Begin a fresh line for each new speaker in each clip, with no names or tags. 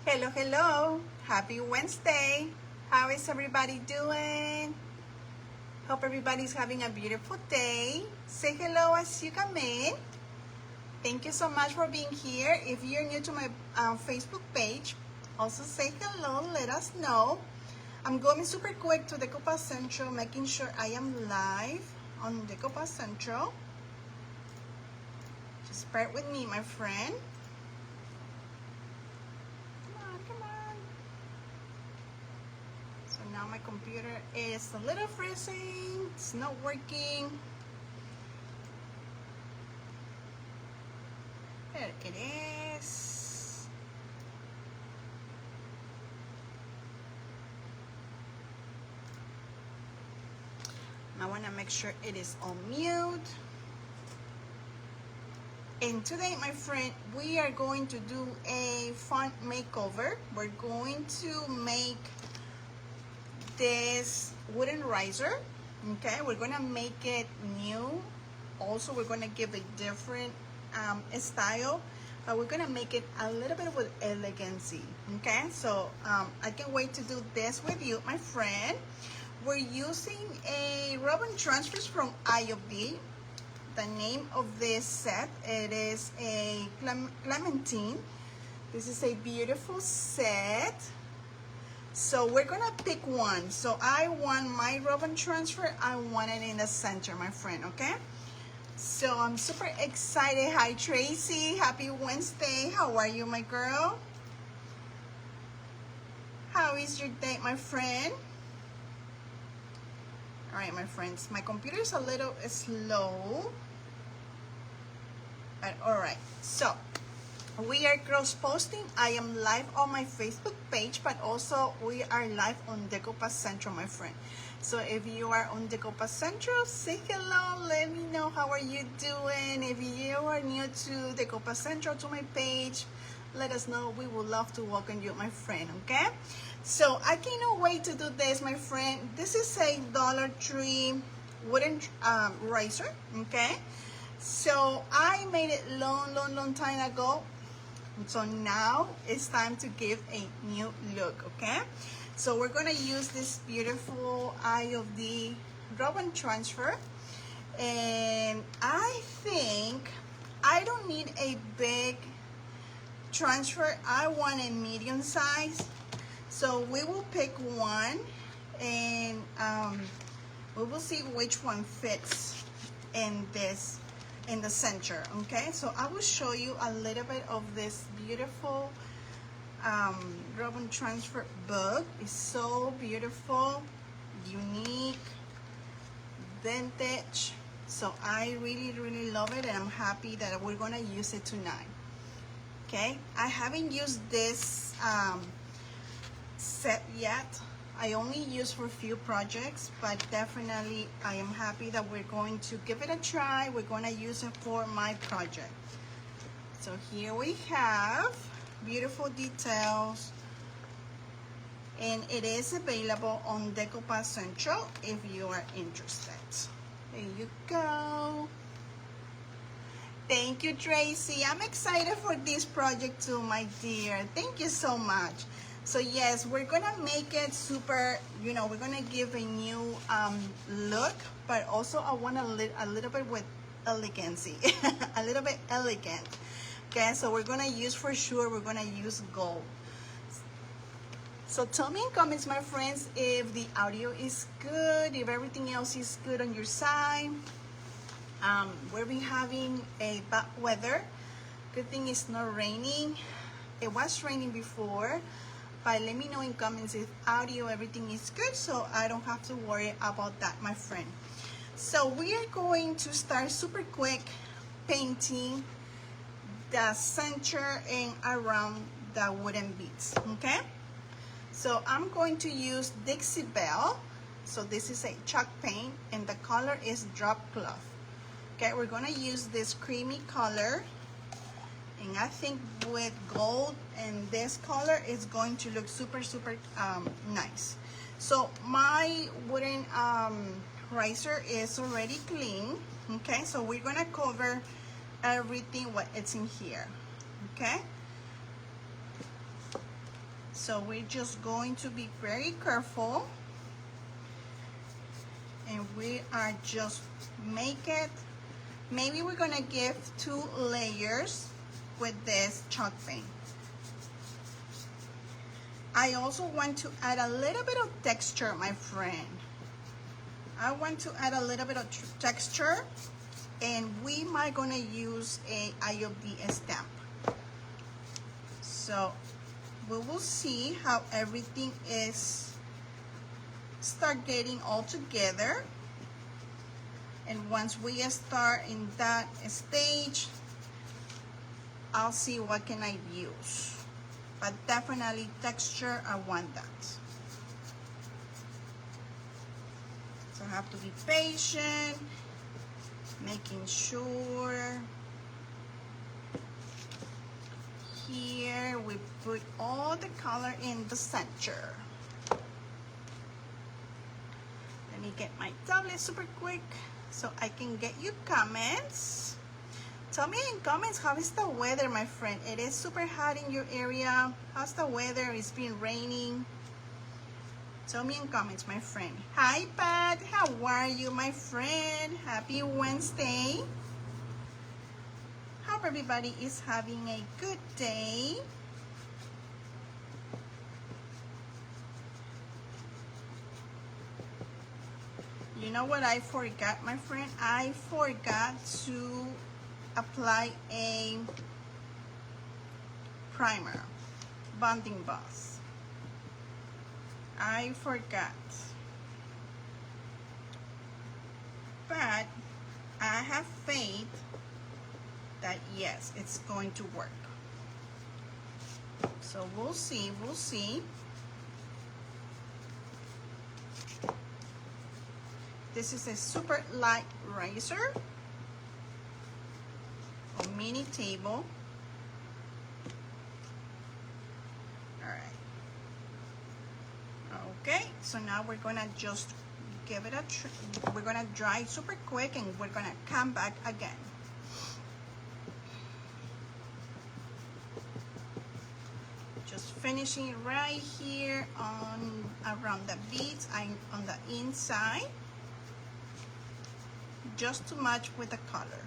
Hello, hello. Happy Wednesday. How is everybody doing? Hope everybody's having a beautiful day. Say hello as you come in. Thank you so much for being here. If you're new to my Facebook page, also say hello, let us know. I'm going super quick to Decopa Central, making sure I am live on Decopa Central. Just bear with me, my friend. Come on. So now my computer is a little freezing. It's not working. There it is. I want to make sure it is on mute. And today, my friend, we are going to do a fun makeover. We're going to make this wooden riser. Okay, we're going to make it new. Also, we're going to give it different style, but we're going to make it a little bit with elegancy. Okay, so I can't wait to do this with you, my friend. We're using a Robin Transfers from IOB. The name of this set, it is a Clementine. This is a beautiful set. So we're gonna pick one. So I want my Robin Transfer, I want it in the center, my friend, okay? So I'm super excited. Hi Tracy, happy Wednesday. How are you, my girl? How is your day, my friend? All right, my friends, my computer is a little slow. All right, so we are cross posting. I am live on my Facebook page, but also we are live on Decopa Central, my friend. So if you are on Decopa Central, say hello, let me know how are you doing. If you are new to Decopa Central, to my page, let us know. We would love to welcome you, my friend, okay? So I cannot wait to do this, my friend. This is a Dollar Tree wooden razor, okay? So I made it long time ago. So now it's time to give a new look, okay? So we're gonna use this beautiful Eye of the Robin Transfer. And I think I don't need a big transfer. I want a medium size. So we will pick one and we will see which one fits in the center, okay? So I will show you a little bit of this beautiful Robin Transfer book. It's so beautiful, unique, vintage. So I really love it, and I'm happy that we're gonna use it tonight, okay? I haven't used this set yet. I only use for a few projects, but definitely I am happy that we're going to give it a try. We're going to use it for my project. So here we have beautiful details, and it is available on Decopa Central if you are interested. There you go. Thank you, Tracy. I'm excited for this project too, my dear. Thank you so much. So yes, we're gonna make it super, you know, we're gonna give a new look, but also I want a little bit with elegancy, a little bit elegant. Okay, so we're gonna use, for sure, we're gonna use gold. So tell me in comments, my friends, if the audio is good, if everything else is good on your side. We've been having a bad weather. Good thing it's not raining. It was raining before. But let me know in comments if audio, everything is good, so I don't have to worry about that, my friend. So we are going to start super quick painting the center and around the wooden beads, okay? So I'm going to use Dixie Belle. So this is a chalk paint, and the color is Drop Cloth. Okay, we're gonna use this creamy color. And I think with gold and this color is going to look super nice. So my wooden riser is already clean. Okay, so we're gonna cover everything what it's in here. Okay, So we're just going to be very careful, and we are just make it, maybe we're gonna give 2 layers with this chalk paint. I also want to add a little bit of texture, my friend. I want to add a little bit of texture, and we might gonna use a IOD stamp. So we will see how everything is start getting all together, and once we start in that stage, I'll see what can I use, but definitely texture, I want that. So I have to be patient, making sure here we put all the color in the center. Let me get my tablet super quick so I can get you comments. Tell me in comments, how is the weather, my friend? It is super hot in your area. How's the weather? It's been raining. Tell me in comments, my friend. Hi, Pat. How are you, my friend? Happy Wednesday. Hope everybody is having a good day. You know what I forgot, my friend? I forgot to apply a primer, bonding buff. I forgot. But I have faith that yes, it's going to work. So we'll see, we'll see. This is a super light razor or mini table. All right. Okay, so now we're gonna just give it a we're gonna dry super quick, and we're gonna come back again. Just finishing right here on around the beads and on the inside, just to match with the color.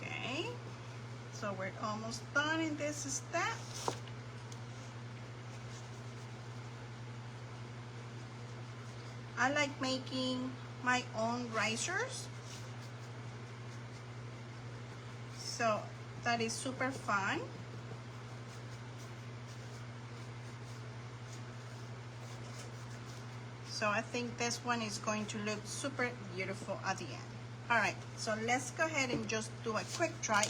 Okay, so we're almost done in this step. I like making my own risers, so that is super fun. So I think this one is going to look super beautiful at the end. All right, so let's go ahead and just do a quick try.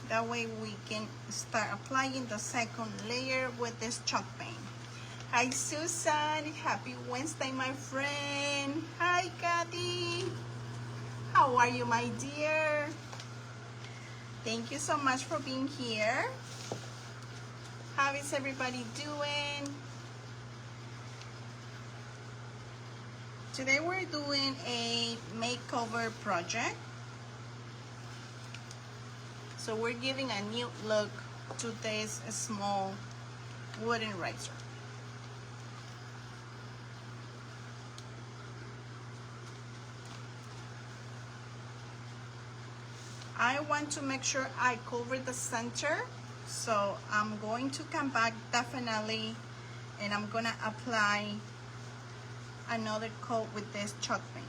That way we can start applying the second layer with this chalk paint. Hi, Susan. Happy Wednesday, my friend. Hi, Kathy. How are you, my dear? Thank you so much for being here. How is everybody doing? Today we're doing a makeover project. So we're giving a new look to this small wooden razor. I want to make sure I cover the center, so I'm going to come back definitely, and I'm gonna apply another coat with this chalk paint.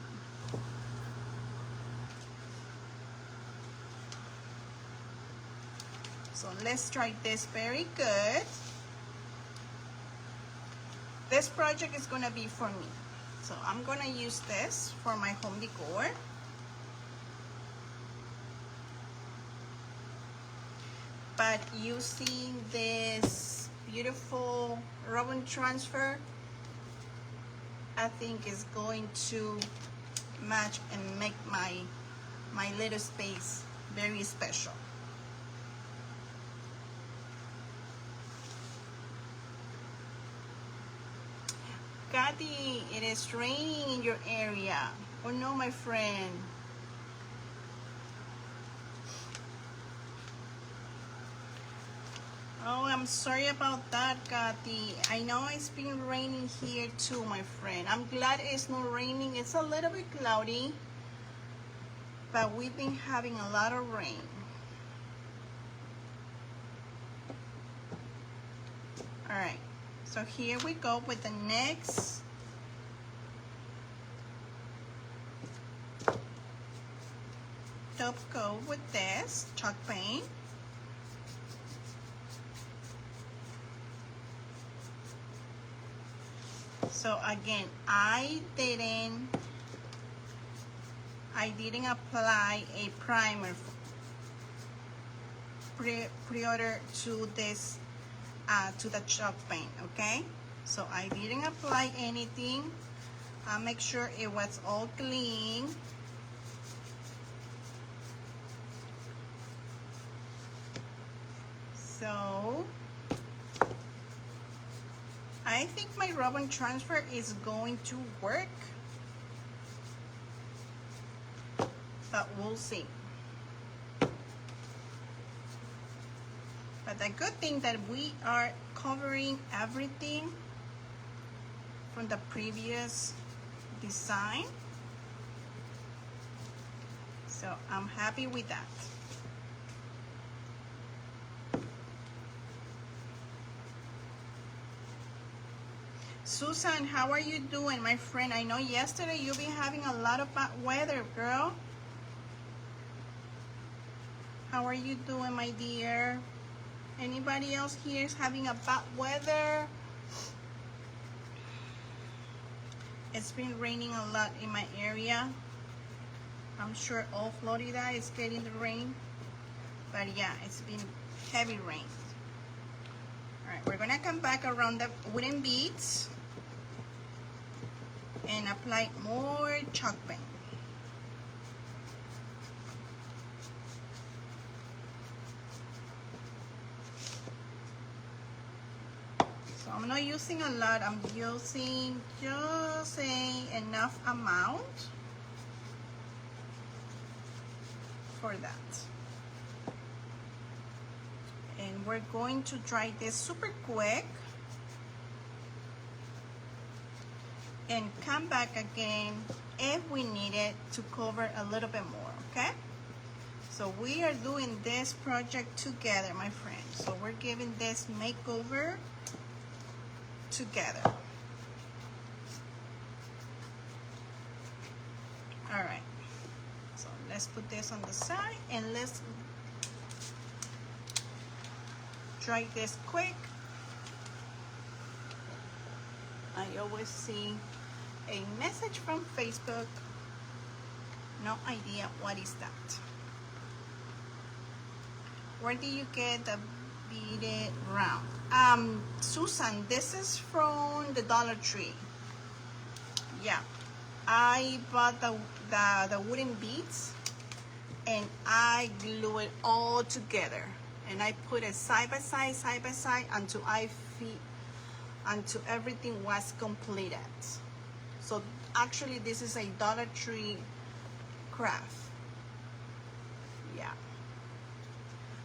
So let's try this very good. This project is gonna be for me, so I'm gonna use this for my home decor. But using this beautiful ribbon transfer, I think is going to match and make my little space very special. Kathy, it is raining in your area. Oh no, my friend. Oh, I'm sorry about that, Kathy. I know it's been raining here too, my friend. I'm glad it's not raining. It's a little bit cloudy, but we've been having a lot of rain. All right, so here we go with the next top coat with this chalk paint. So again, I didn't apply a primer prior to this to the chalk paint, okay? So I didn't apply anything. I make sure it was all clean. So I think my rub and transfer is going to work, but we'll see. But the good thing that we are covering everything from the previous design. So I'm happy with that. Susan, how are you doing, my friend? I know yesterday you've been having a lot of bad weather, girl. How are you doing, my dear? Anybody else here is having a bad weather? It's been raining a lot in my area. I'm sure all Florida is getting the rain. But yeah, it's been heavy rain. All right, we're gonna come back around the wooden beads and apply more chalk paint. So I'm not using a lot, I'm using just enough amount for that. And we're going to dry this super quick and come back again if we need it to cover a little bit more, okay? So we are doing this project together, my friends. So we're giving this makeover together. All right, so let's put this on the side and let's dry this quick. I always see a message from Facebook. No idea what is that. Where do you get the beaded round? Susan, this is from the Dollar Tree. Yeah, I bought the wooden beads and I glue it all together. And I put it side by side until until everything was completed. So actually this is a Dollar Tree craft. Yeah.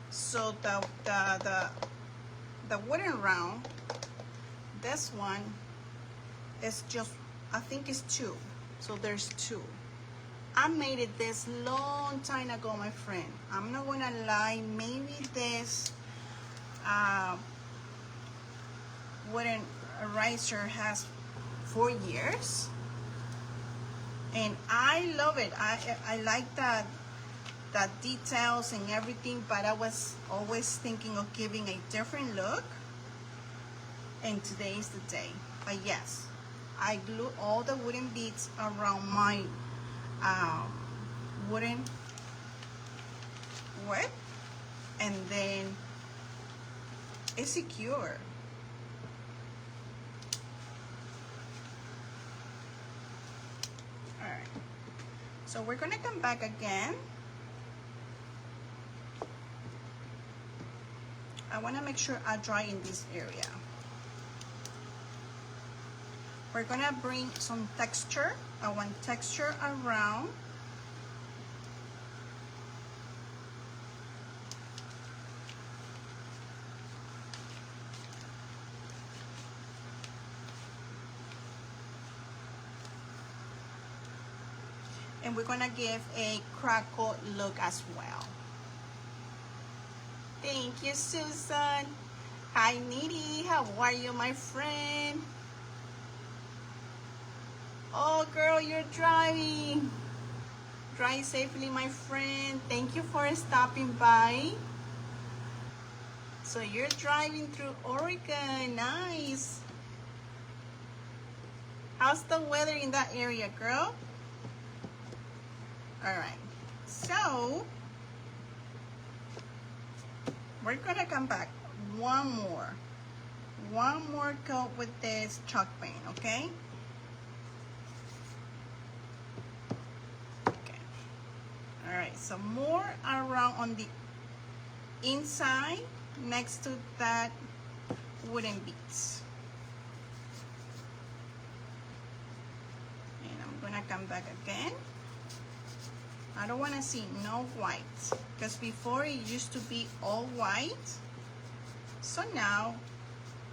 So the wooden round, this one is just, I think it's 2. So there's 2. I made it this long time ago, my friend. I'm not gonna lie, maybe this wooden eraser has 4 years. And I love it. I like the details and everything, but I was always thinking of giving a different look. And today is the day. But yes, I glue all the wooden beads around my wooden whip, and then it's secure. All right, so we're gonna come back again. I want to make sure I dry in this area. We're gonna bring some texture. I want texture around. And we're gonna give a crackle look as well. Thank you, Susan. Hi, Nidhi. How are you, my friend? Oh, girl, you're driving. Drive safely, my friend. Thank you for stopping by. So you're driving through Oregon. Nice. How's the weather in that area, girl? All right. So we're gonna come back one more coat with this chalk paint, okay? Okay. All right, so more around on the inside next to that wooden beads. And I'm gonna come back again. I don't want to see no white, because before it used to be all white. So now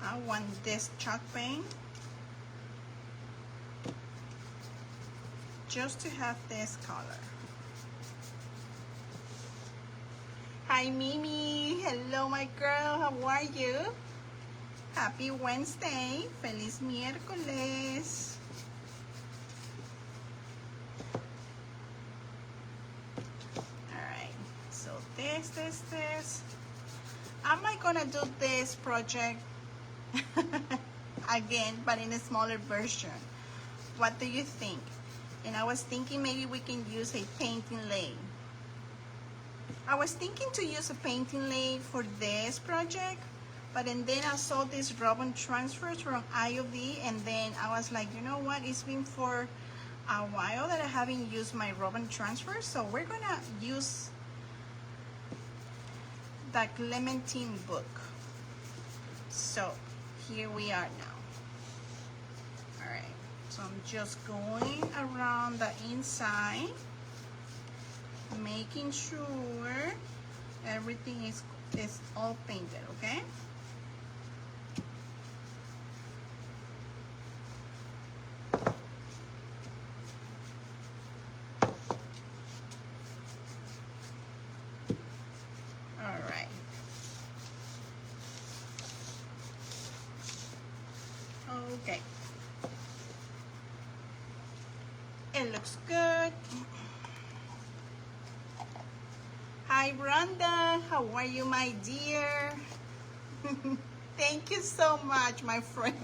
I want this chalk paint just to have this color. Hi Mimi, hello my girl, how are you? Happy Wednesday, feliz miércoles. This. Am I gonna do this project again, but in a smaller version? What do you think? And I was thinking maybe we can use a painting lathe. I was thinking to use a painting lathe for this project, but then I saw these Robin transfers from IOV, and then I was like, you know what? It's been for a while that I haven't used my Robin transfers, so we're gonna use the Clementine book. So here we are now. All right, so I'm just going around the inside, making sure everything is all painted, okay? Okay. It looks good. Hi, Rhonda. How are you, my dear? Thank you so much, my friend.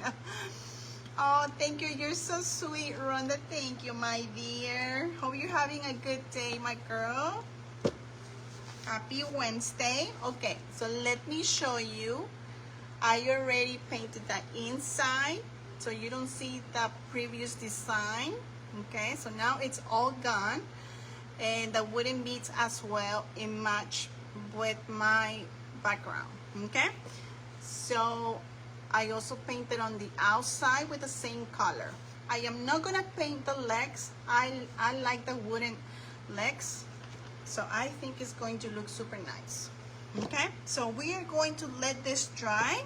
Oh, thank you. You're so sweet, Rhonda. Thank you, my dear. Hope you're having a good day, my girl. Happy Wednesday. Okay, so let me show you. I already painted the inside, so you don't see the previous design. Okay, so now it's all gone, and the wooden beads as well, it match with my background. Okay, so I also painted on the outside with the same color. I am not gonna paint the legs. I like the wooden legs, so I think it's going to look super nice. Okay, so we are going to let this dry.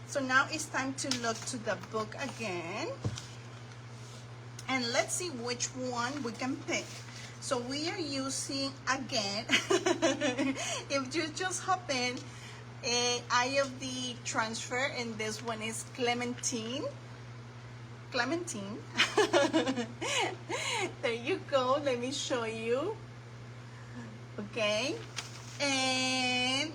So now it's time to look to the book again, and let's see which one we can pick. So we are using again, if you just hop in, Eye of the transfer, and this one is Clementine. There you go, let me show you. Okay, and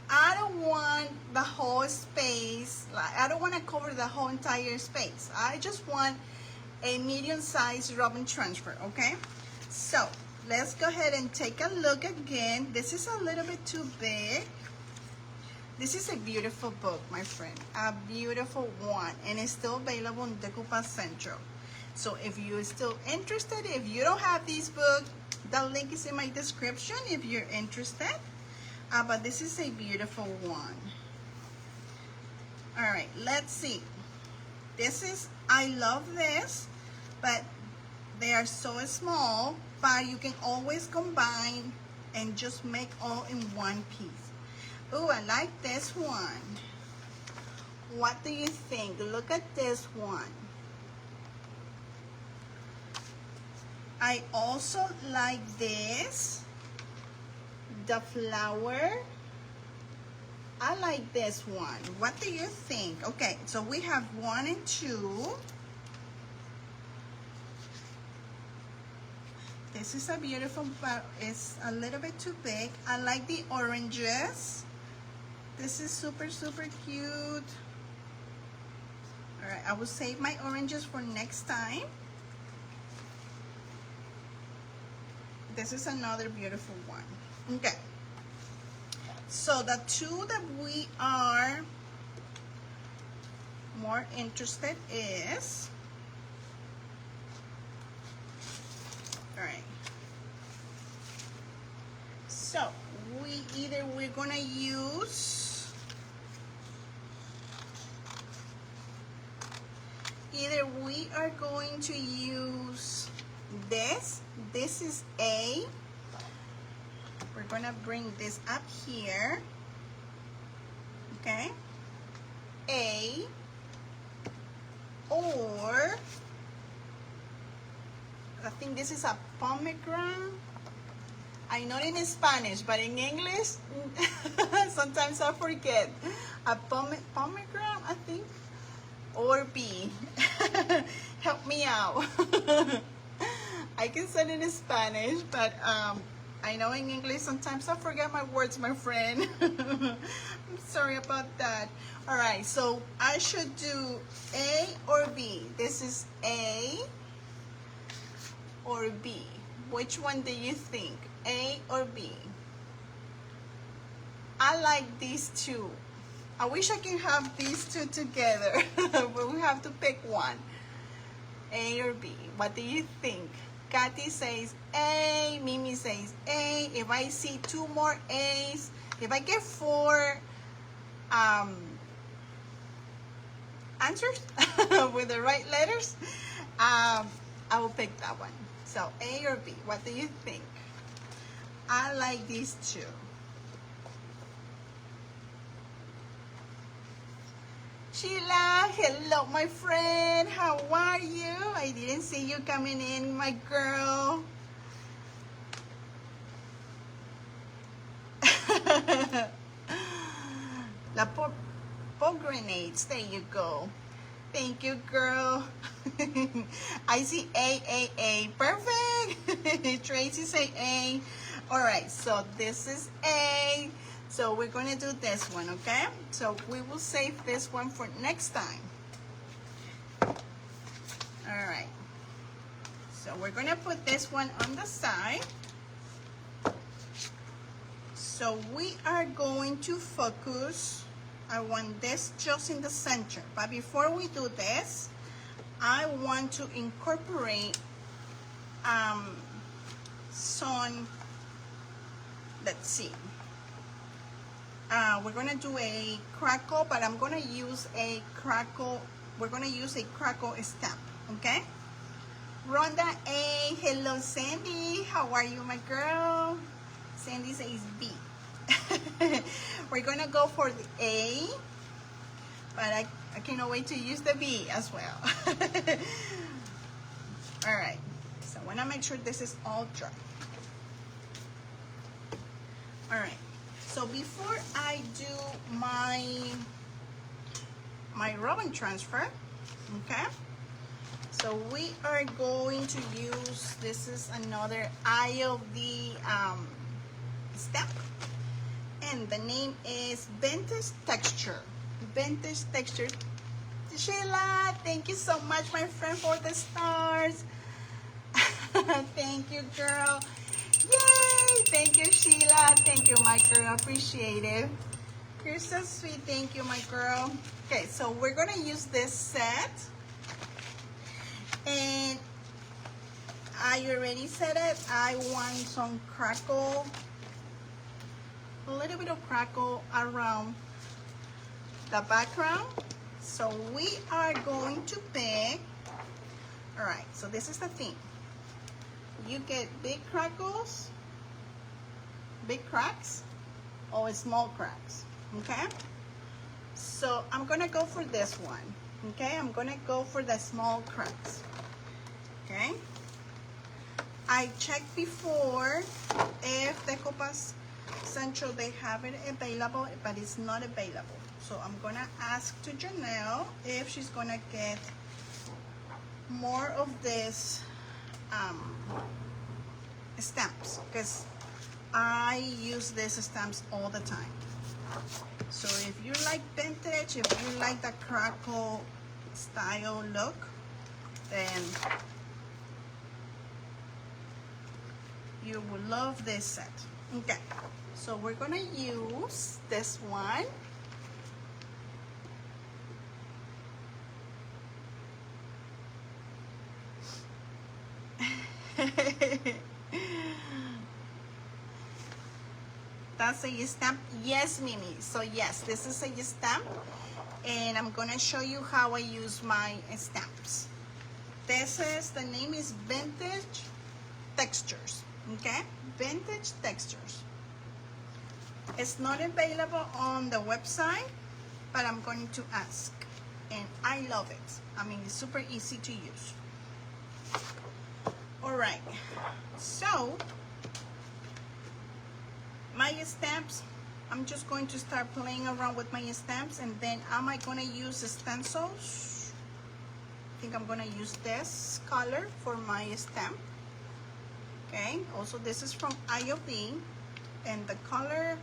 I don't want the whole space, like I don't want to cover the whole entire space. I just want a medium-sized Robin transfer. Okay, so let's go ahead and take a look again. This is a little bit too big. This is a beautiful book, my friend, a beautiful one, and it's still available in Decoupage Central. So if you're still interested, if you don't have this book, the link is in my description if you're interested. But this is a beautiful one. All right, let's see. This is, I love this, but they are so small, but you can always combine and just make all in one piece. Oh, I like this one. What do you think? Look at this one. I also like this, the flower. I like this one. What do you think? Okay, so we have 1 and 2. This is a beautiful, but it's a little bit too big. I like the oranges. This is super, super cute. All right, I will save my oranges for next time. This is another beautiful one. Okay. So the two that we are more interested is, all right. So we're gonna use, either we are going to use this. This is A. We're gonna bring this up here, okay? A, or I think this is a pomegranate. I know it in Spanish, but in English, sometimes I forget. A pomegranate, I think, or B. Help me out. I can say it in Spanish, but I know in English sometimes I forget my words, my friend. I'm sorry about that. All right, so I should do A or B. This is A or B. Which one do you think? A or B? I like these two. I wish I could have these two together, but we have to pick one. A or B? What do you think? Kathy says A, Mimi says A. If I see 2 more A's, if I get 4 answers with the right letters, I will pick that one. So A or B, what do you think? I like these two. Sheila, hello my friend, how are you? I didn't see you coming in, my girl. La pomegranates, there you go. Thank you, girl. I see A. Perfect. Tracy say A. All right, so this is A. So we're going to do this one, okay? So we will save this one for next time. All right. So we're going to put this one on the side. So we are going to focus. I want this just in the center. But before we do this, I want to incorporate some, let's see. We're going to do a crackle, but I'm going to use a crackle. We're going to use a crackle stamp, okay? Rhonda A. Hello, Sandy. How are you, my girl? Sandy says B. We're going to go for the A, but I cannot wait to use the B as well. All right. So I want to make sure this is all dry. All right. So before I do my ribbon transfer, okay? So we are going to use, this is another Eye of the stamp, and the name is Vintage Texture. Vintage Texture. Sheila, thank you so much, my friend, for the stars. Thank you, girl. Yay! Thank you, Sheila. Thank you, my girl. Appreciate it. You're so sweet. Thank you, my girl. Okay, so we're going to use this set. And I already said it. I want some crackle. A little bit of crackle around the background. So we are going to pick, all right, so this is the thing. You get big crackles, big cracks, or small cracks, okay? So I'm gonna go for this one, okay? I'm gonna go for the small cracks, okay? I checked before if the Copas Central, they have it available, but it's not available. So I'm gonna ask to Janelle if she's gonna get more of this stamps, because I use these stamps all the time. So if you like vintage, if you like the crackle style look, then you will love this set. Okay, so we're gonna use this one. That's a stamp. Yes, Mimi. So yes, this is a stamp, and I'm gonna show you how I use my stamps. This is, the name is Vintage Textures, okay? Vintage Textures. It's not available on the website, but I'm going to ask, and I love it. I mean, it's super easy to use. All right, so my stamps, I'm just going to start playing around with my stamps, and then am I gonna use stencils? I think I'm gonna use this color for my stamp. Okay, also this is from IOD, and the color,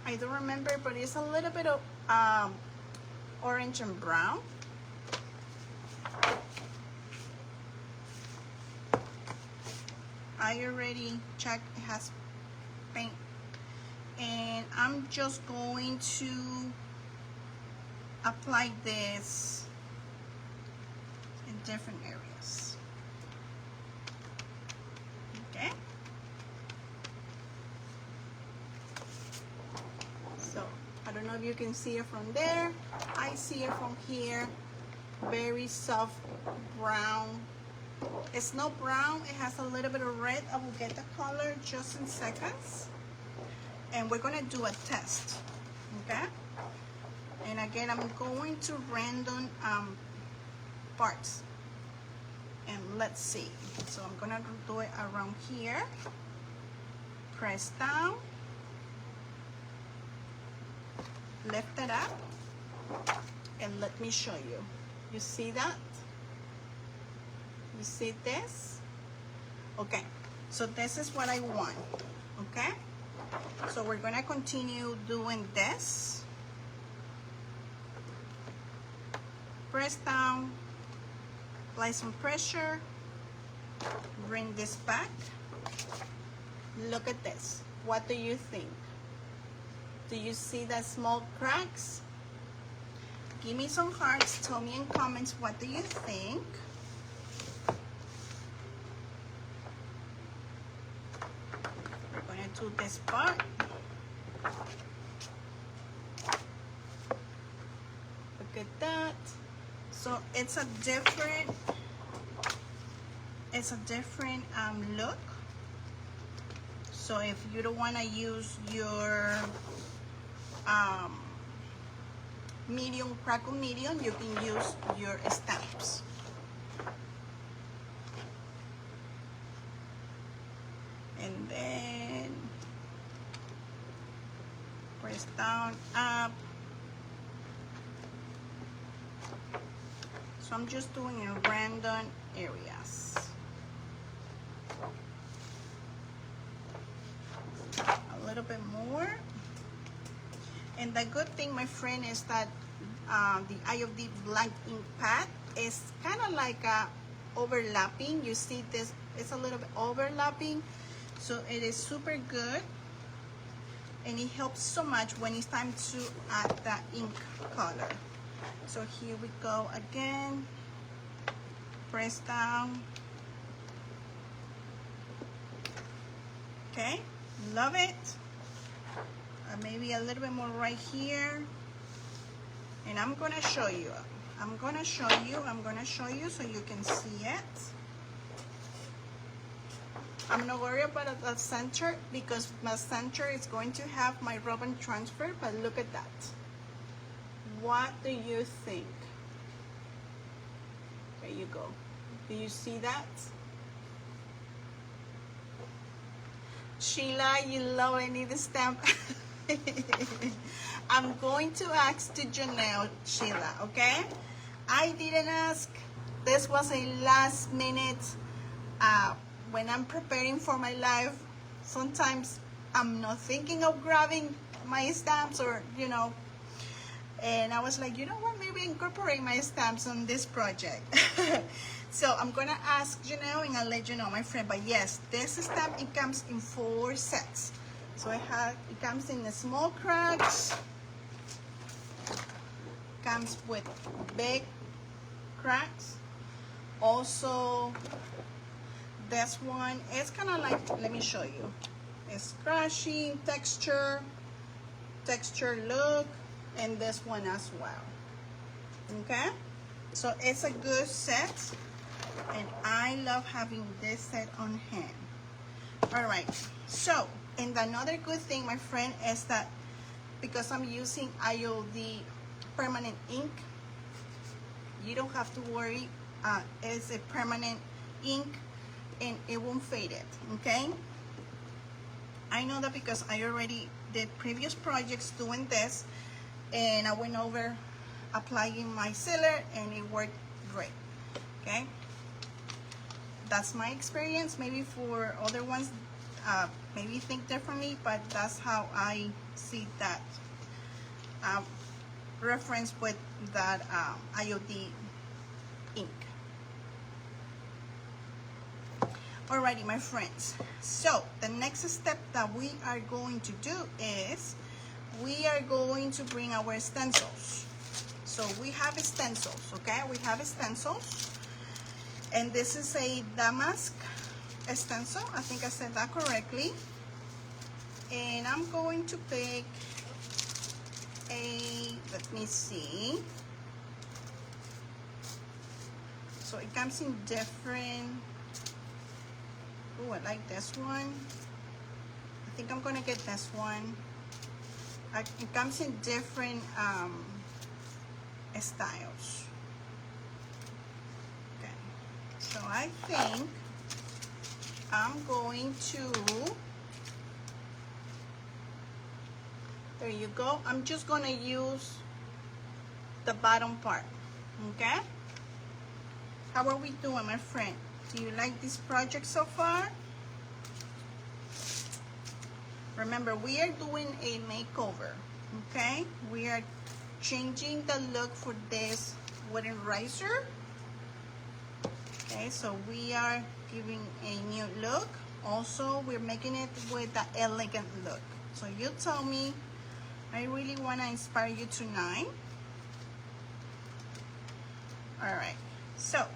I don't remember, but it's a little bit of orange and brown. I already checked, it has paint, and I'm just going to apply this in different areas. Okay, so I don't know if you can see it from there. I see it from here. Very soft brown. It's not brown, it has a little bit of red. I will get the color just in seconds, and we're gonna do a test, okay? And again, I'm going to random parts, and let's see. So I'm gonna do it around here. Press down, lift it up, and let me show you. You see that? You see this? Okay, so this is what I want, okay? So we're gonna continue doing this. Press down, apply some pressure, bring this back. Look at this. What do you think? Do you see that small cracks? Give me some hearts, tell me in comments, what do you think? To this part. Look at that. So it's a different look. So if you don't want to use your medium, crackle medium, you can use your stamps. And then press down, up. So I'm just doing in random areas. A little bit more. And the good thing, my friend, is that the IOD blank ink pad is kind of like overlapping. You see this, it's a little bit overlapping. So it is super good, and it helps so much when it's time to add the ink color. So here we go again. Press down. Okay, love it. Maybe a little bit more right here. And I'm gonna show you. I'm gonna show you so you can see it. I'm not worried about the center because my center is going to have my ribbon transfer, but look at that. What do you think? There you go. Do you see that? Sheila, you love any the stamp. I'm going to ask to Janelle, Sheila, okay? I didn't ask. This was a last minute. When I'm preparing for my live, sometimes I'm not thinking of grabbing my stamps or, you know, and I was like, you know what, maybe incorporate my stamps on this project. So I'm gonna ask Janelle and I'll let you know, my friend. But yes, this stamp, it comes in 4 sets. So it comes in the small cracks, comes with big cracks. Also, this one, it's kind of like, let me show you. It's scratchy texture look, and this one as well. Okay, so it's a good set, and I love having this set on hand. All right, so, and another good thing, my friend, is that because I'm using IOD permanent ink, you don't have to worry. It's a permanent ink and it won't fade it, okay? I know that because I already did previous projects doing this, and I went over applying my sealer and it worked great, okay? That's my experience. Maybe for other ones, maybe think differently, but that's how I see that reference with that IOD ink. Alrighty, my friends. So the next step that we are going to do is we are going to bring our stencils. So we have stencils, okay? We have stencils, and this is a damask stencil. I think I said that correctly. And I'm going to pick a, let me see. So it comes in different. Oh, I like this one. I think I'm gonna get this one. It comes in different styles. Okay, so I think I'm going to, there you go. I'm just gonna use the bottom part, okay? How are we doing, my friend? Do you like this project so far? Remember, we are doing a makeover, okay? We are changing the look for this wooden riser. Okay, so we are giving a new look. Also, we're making it with the elegant look. So you tell me, I really want to inspire you tonight. All right, so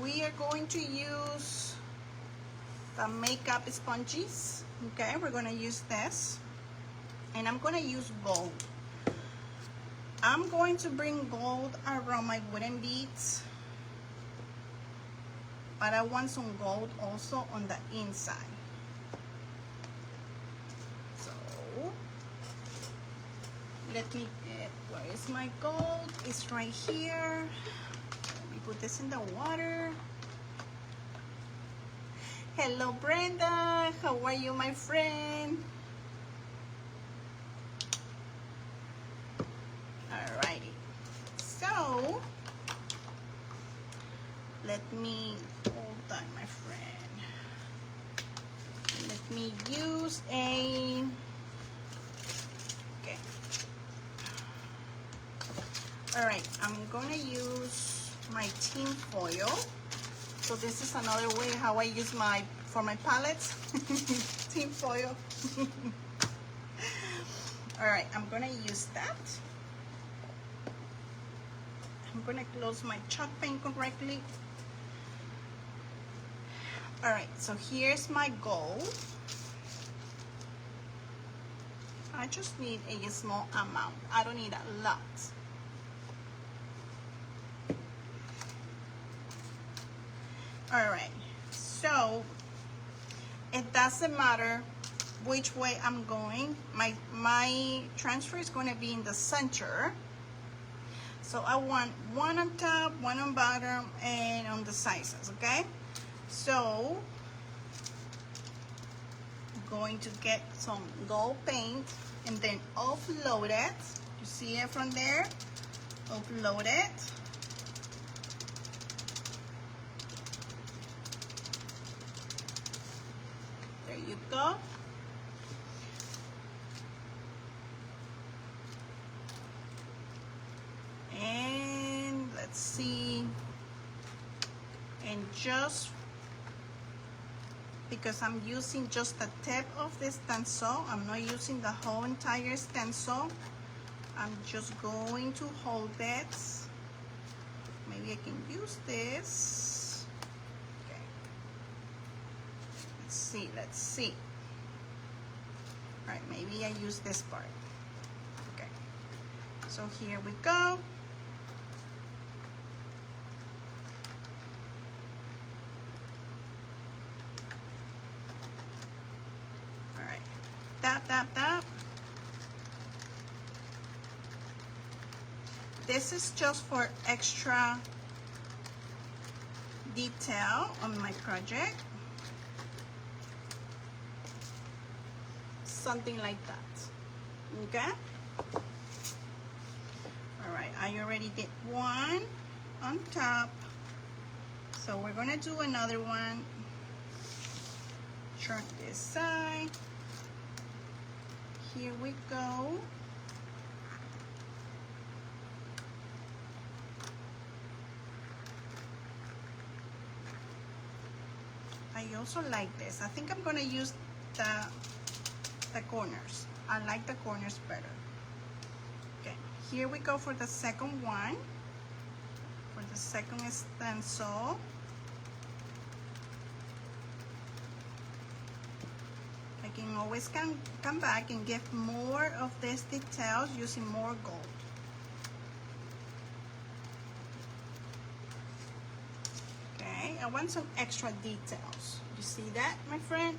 we are going to use the makeup sponges. Okay, we're gonna use this, and I'm gonna use gold. I'm going to bring gold around my wooden beads, but I want some gold also on the inside. So let me get, where is my gold? It's right here. Let me put this in the water. Hello, Brenda. How are you, my friend? Alrighty. So, let me, hold on, my friend. Let me use a, okay. Alright, I'm gonna use my tin foil. So this is another way how I use for my palettes, tin foil. All right, I'm gonna use that. I'm gonna close my chalk pen correctly. All right, so here's my gold. I just need a small amount. I don't need a lot. All right, so it doesn't matter which way I'm going. My transfer is going to be in the center. So I want one on top, one on bottom, and on the sides, okay? So I'm going to get some gold paint and then offload it. You see it from there? Offload it. There you go. And let's see. And just because I'm using just the tip of the stencil, I'm not using the whole entire stencil. I'm just going to hold it. Maybe I can use this. Okay. Let's see. All right, maybe I use this part. Okay. So here we go. Tap, tap, tap. This is just for extra detail on my project. Something like that. Okay? All right, I already did one on top. So we're gonna do another one. Turn this side. Here we go. I also like this. I think I'm gonna use the corners. I like the corners better. Okay, here we go for the second one. For the second stencil. I can always come back and get more of these details using more gold. Okay, I want some extra details. You see that, my friend?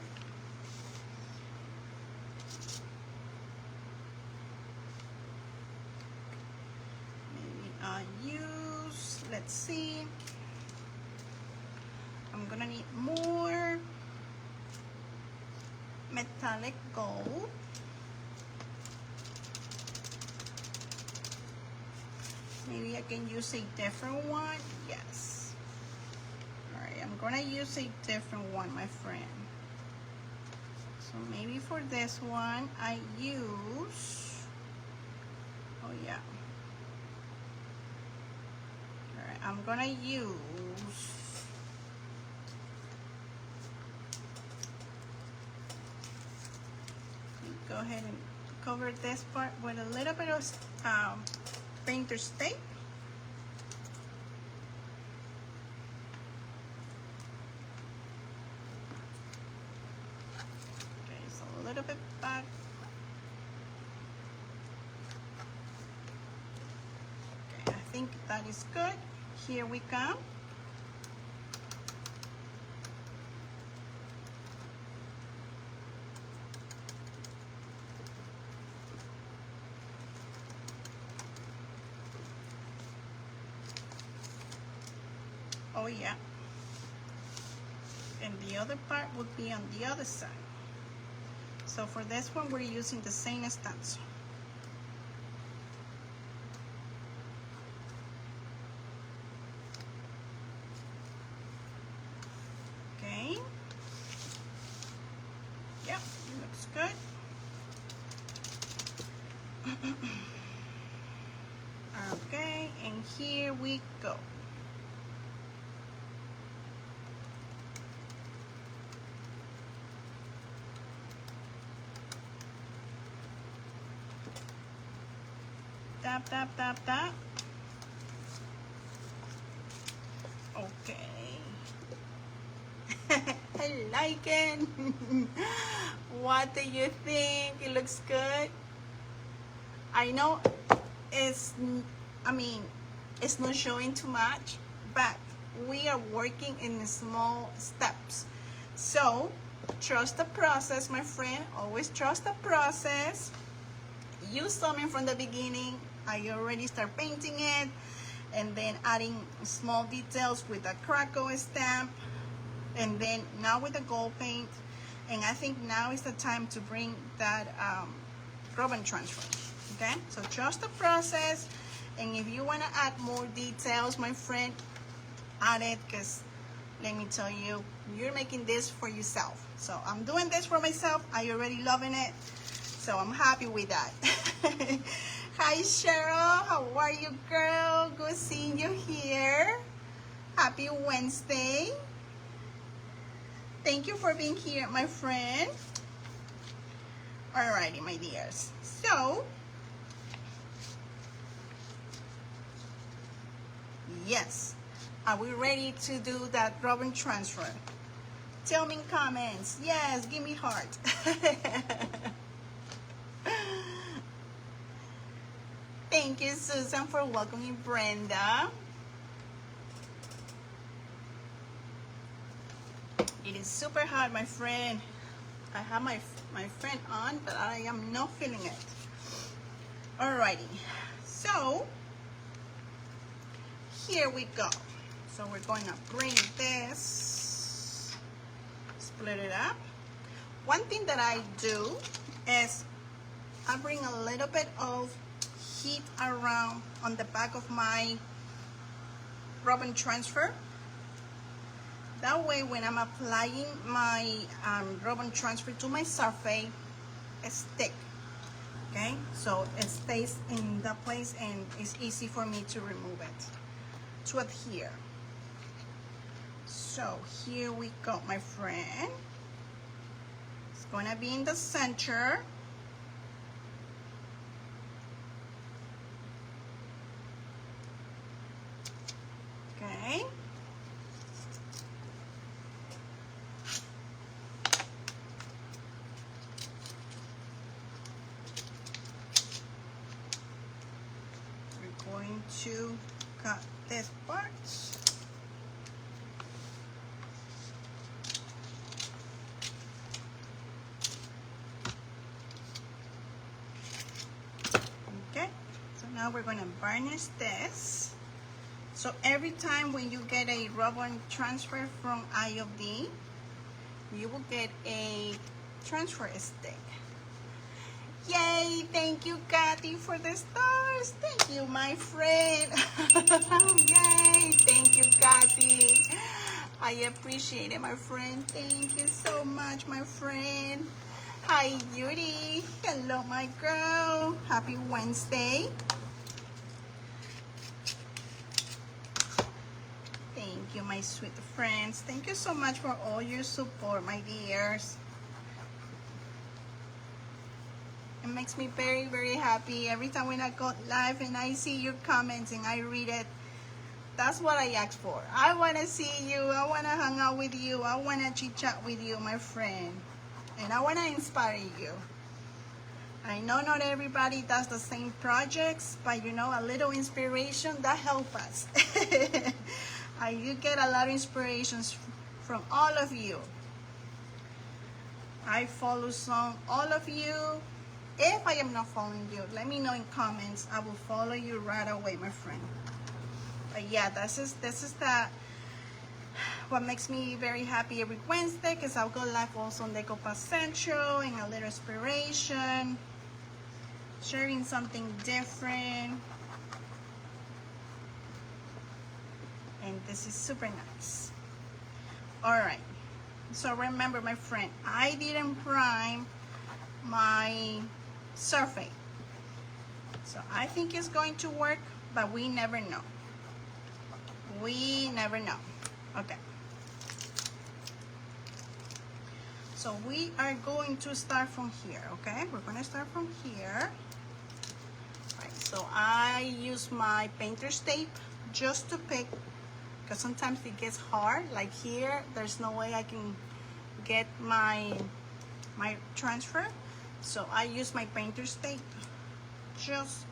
Maybe I'll use, let's see. I'm gonna need more metallic gold. Maybe I can use a different one. Yes. All right, I'm gonna use a different one, my friend. So maybe for this one, I use, oh yeah. All right, I'm gonna use, go ahead and cover this part with a little bit of painter's tape. Okay, so a little bit back. Okay, I think that is good. Here we come. Oh yeah. And the other part would be on the other side. So for this one, we're using the same stencil. Okay. Yep, looks good. Okay, and here we go. Tap, tap, tap, tap. Okay. I like it. What do you think? It looks good. I know it's, I mean, it's not showing too much, but we are working in small steps. So trust the process, my friend. Always trust the process. You saw me from the beginning. I already start painting it and then adding small details with a Krakow stamp, and then now with the gold paint. And I think now is the time to bring that rub and transfer. Okay, so trust the process. And if you want to add more details, my friend, add it, because let me tell you, you're making this for yourself. So I'm doing this for myself. I already loving it, so I'm happy with that. Hi Cheryl, how are you, girl? Good seeing you here. Happy Wednesday. Thank you for being here, my friend. Alrighty, my dears. So, yes, are we ready to do that rub and transfer? Tell me in comments. Yes, give me heart. Thank you, Susan, for welcoming Brenda. It is super hot, my friend. I have my friend on, but I am not feeling it. Alrighty, so here we go. So we're going to bring this, split it up. One thing that I do is I bring a little bit of heat around on the back of my rub and transfer. That way when I'm applying my rub and transfer to my surface, it sticks. Okay, so it stays in that place and it's easy for me to remove it, to adhere. So here we go, my friend. It's gonna be in the center. Okay. We're going to cut this part. Okay, so now we're going to varnish this. So every time when you get a rub and transfer from IOD, you will get a transfer stick. Yay! Thank you, Kathy, for the stars. Thank you, my friend. Yay! Thank you, Kathy. I appreciate it, my friend. Thank you so much, my friend. Hi, Yuri. Hello, my girl. Happy Wednesday. Thank you, my sweet friends. Thank you so much for all your support, my dears. It makes me very, very happy every time when I go live and I see your comments and I read it. That's what I ask for. I want to see you. I want to hang out with you. I want to chit chat with you, my friend. And I want to inspire you. I know not everybody does the same projects, but you know, a little inspiration, that helps us. I do get a lot of inspirations from all of you. I follow all of you. If I am not following you, let me know in comments. I will follow you right away, my friend. But yeah, this is what makes me very happy every Wednesday, because I'll go live also on Decoupage Central and a little inspiration, sharing something different. And this is super nice. All right. So remember, my friend, I didn't prime my surface. So I think it's going to work, but we never know. We never know. Okay. So we are going to start from here, okay? We're going to start from here. All right, so I use my painter's tape just to pick, because sometimes it gets hard. Like here, there's no way I can get my transfer. So I use my painter's tape just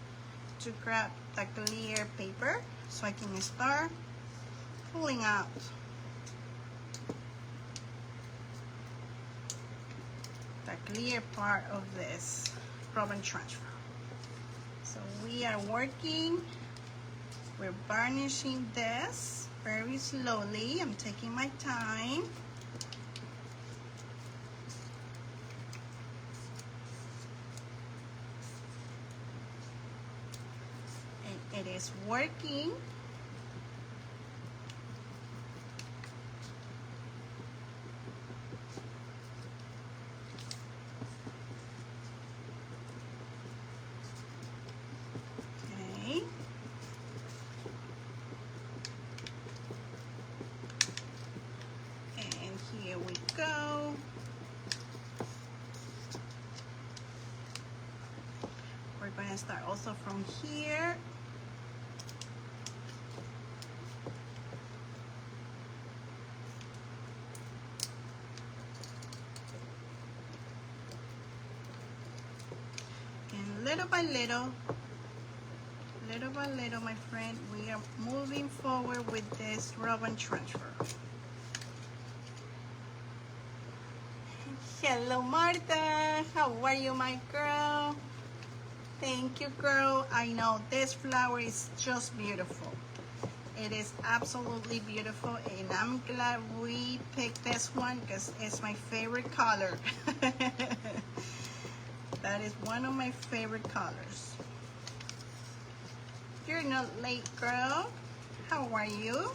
to grab the clear paper so I can start pulling out the clear part of this rub and transfer. So we are working, we're varnishing this very slowly. I'm taking my time. And it is working. Here we go. We're going to start also from here. And little by little, my friend, we are moving forward with this rub and transfer. Hello, Marta. How are you, my girl? Thank you, girl. I know this flower is just beautiful. It is absolutely beautiful, and I'm glad we picked this one because it's my favorite color. That is one of my favorite colors. You're not late, girl. How are you?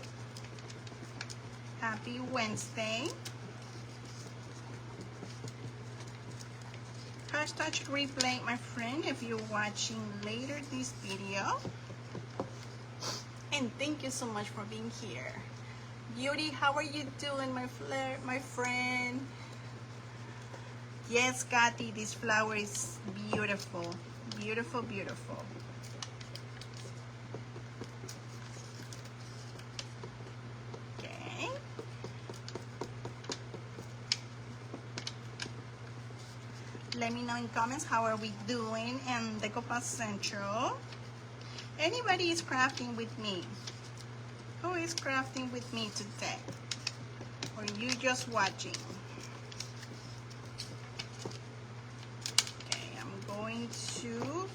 Happy Wednesday. Hashtag replay, my friend, if you're watching later this video. And thank you so much for being here. Beauty, how are you doing, my friend? Yes, Kathy, this flower is beautiful. Beautiful, beautiful. Okay. Let me know in comments how are we doing in Decoupage Central. Anybody is crafting with me? Who is crafting with me today? Or you just watching? Okay, I'm going to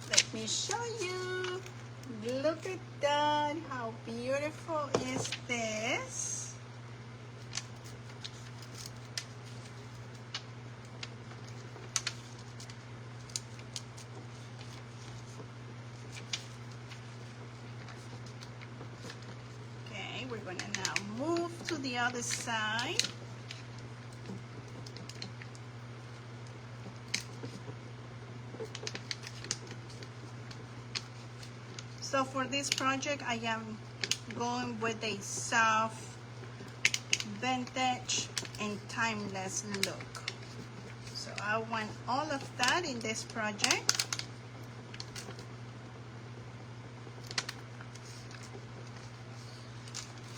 let me show you. Look at that. How beautiful is this? Okay, we're gonna now move to the other side. So for this project, I am going with a soft, vintage, and timeless look. So I want all of that in this project.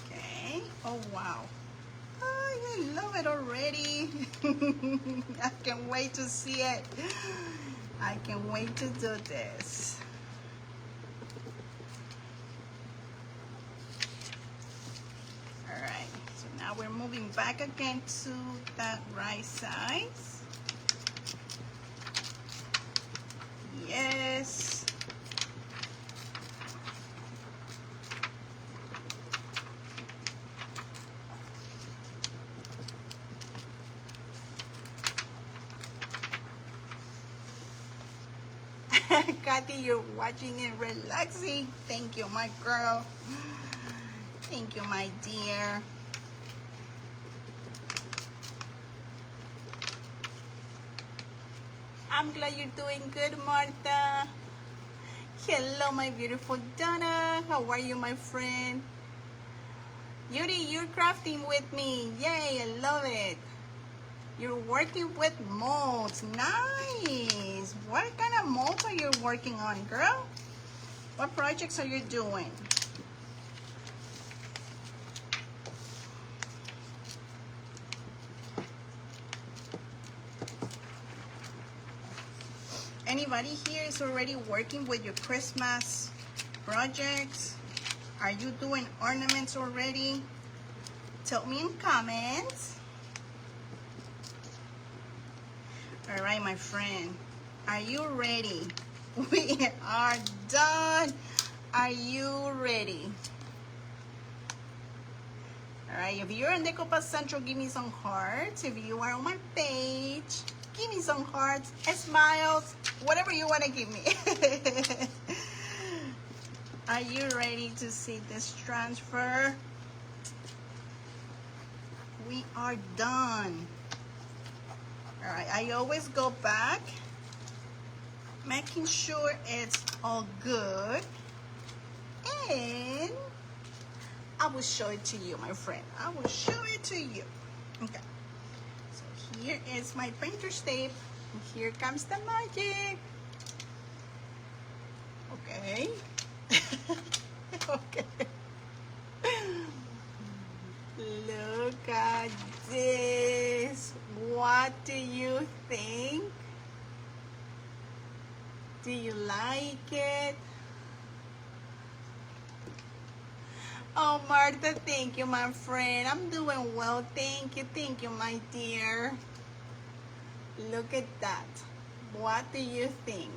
Okay, oh wow. Oh, I love it already. I can't wait to see it. I can't wait to do this. Now we're moving back again to that right size. Yes. Kathy, you're watching and relaxing. Thank you, my girl. Thank you, my dear. I'm glad you're doing good, Martha. Hello, my beautiful Donna. How are you, my friend? Yuri, you're crafting with me. Yay, I love it. You're working with molds. Nice. What kind of molds are you working on, girl? What projects are you doing? Anybody here is already working with your Christmas projects? Are you doing ornaments already? Tell me in comments. All right, my friend, are you ready? We are done. Are you ready? All right, if you're in Decopa Central, give me some hearts. If you are on my page, give me some hearts, smiles, whatever you want to give me. Are you ready to see this transfer? We are done. All right, I always go back, making sure it's all good. And I will show it to you, my friend. I will show it to you. Okay. So here is my painter's tape. And here comes the magic. Okay. Okay. Look at this. What do you think? Do you like it? Oh, Martha, thank you, my friend. I'm doing well. Thank you, my dear. Look at that. What do you think?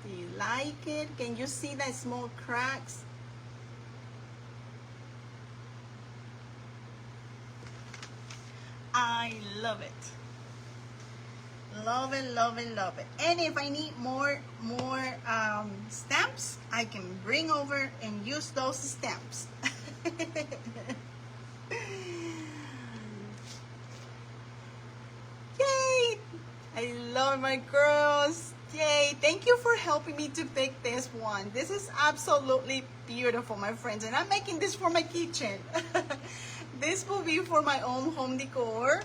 Do you like it? Can you see the small cracks? I love it. Love it, love it, love it. And if I need more stamps, I can bring over and use those stamps. Yay! I love my girls. Yay! Thank you for helping me to pick this one. This is absolutely beautiful, my friends. And I'm making this for my kitchen. This will be for my own home decor.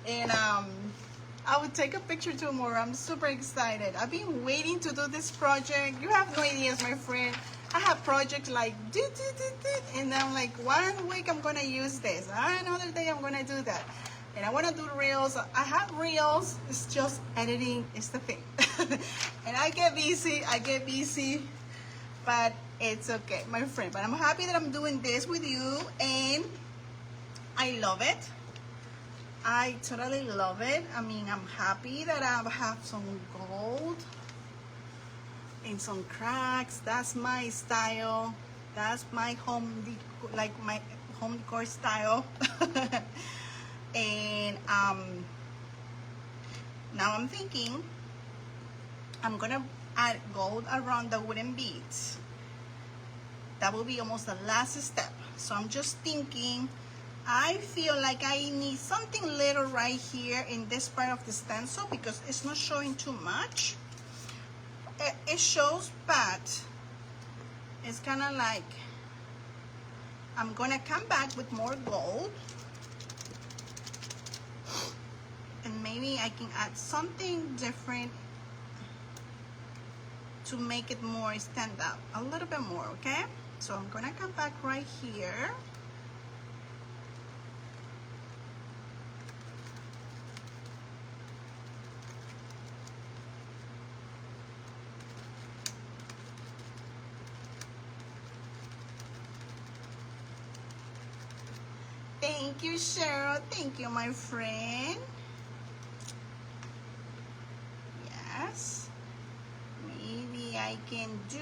And I will take a picture tomorrow. I'm super excited. I've been waiting to do this project. You have no ideas, my friend. I have projects like and I'm like, 1 week I'm gonna use this. Another day I'm gonna do that. And I wanna do reels. I have reels. It's just editing is the thing. And I get busy, but it's okay, my friend. But I'm happy that I'm doing this with you, and I love it. I totally love it. I mean, I'm happy that I have some gold and some cracks. That's my style. That's my home decor, like my home decor style. And now I'm thinking I'm gonna add gold around the wooden beads. That will be almost the last step. So I'm just thinking, I feel like I need something little right here in this part of the stencil because it's not showing too much. It shows, but it's kind of like I'm gonna come back with more gold, and maybe I can add something different to make it more stand out a little bit more. Okay, so I'm gonna come back right here. Thank you, Cheryl. Thank you, my friend. Yes. Maybe I can do...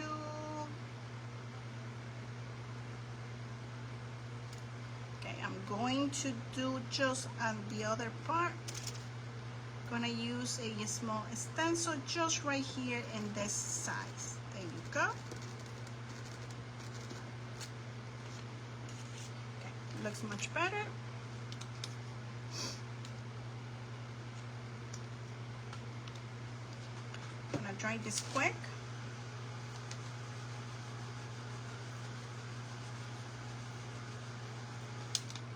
Okay, I'm going to do just on the other part. I'm gonna use a small stencil just right here in this size. There you go. Looks much better. I'm gonna dry this quick.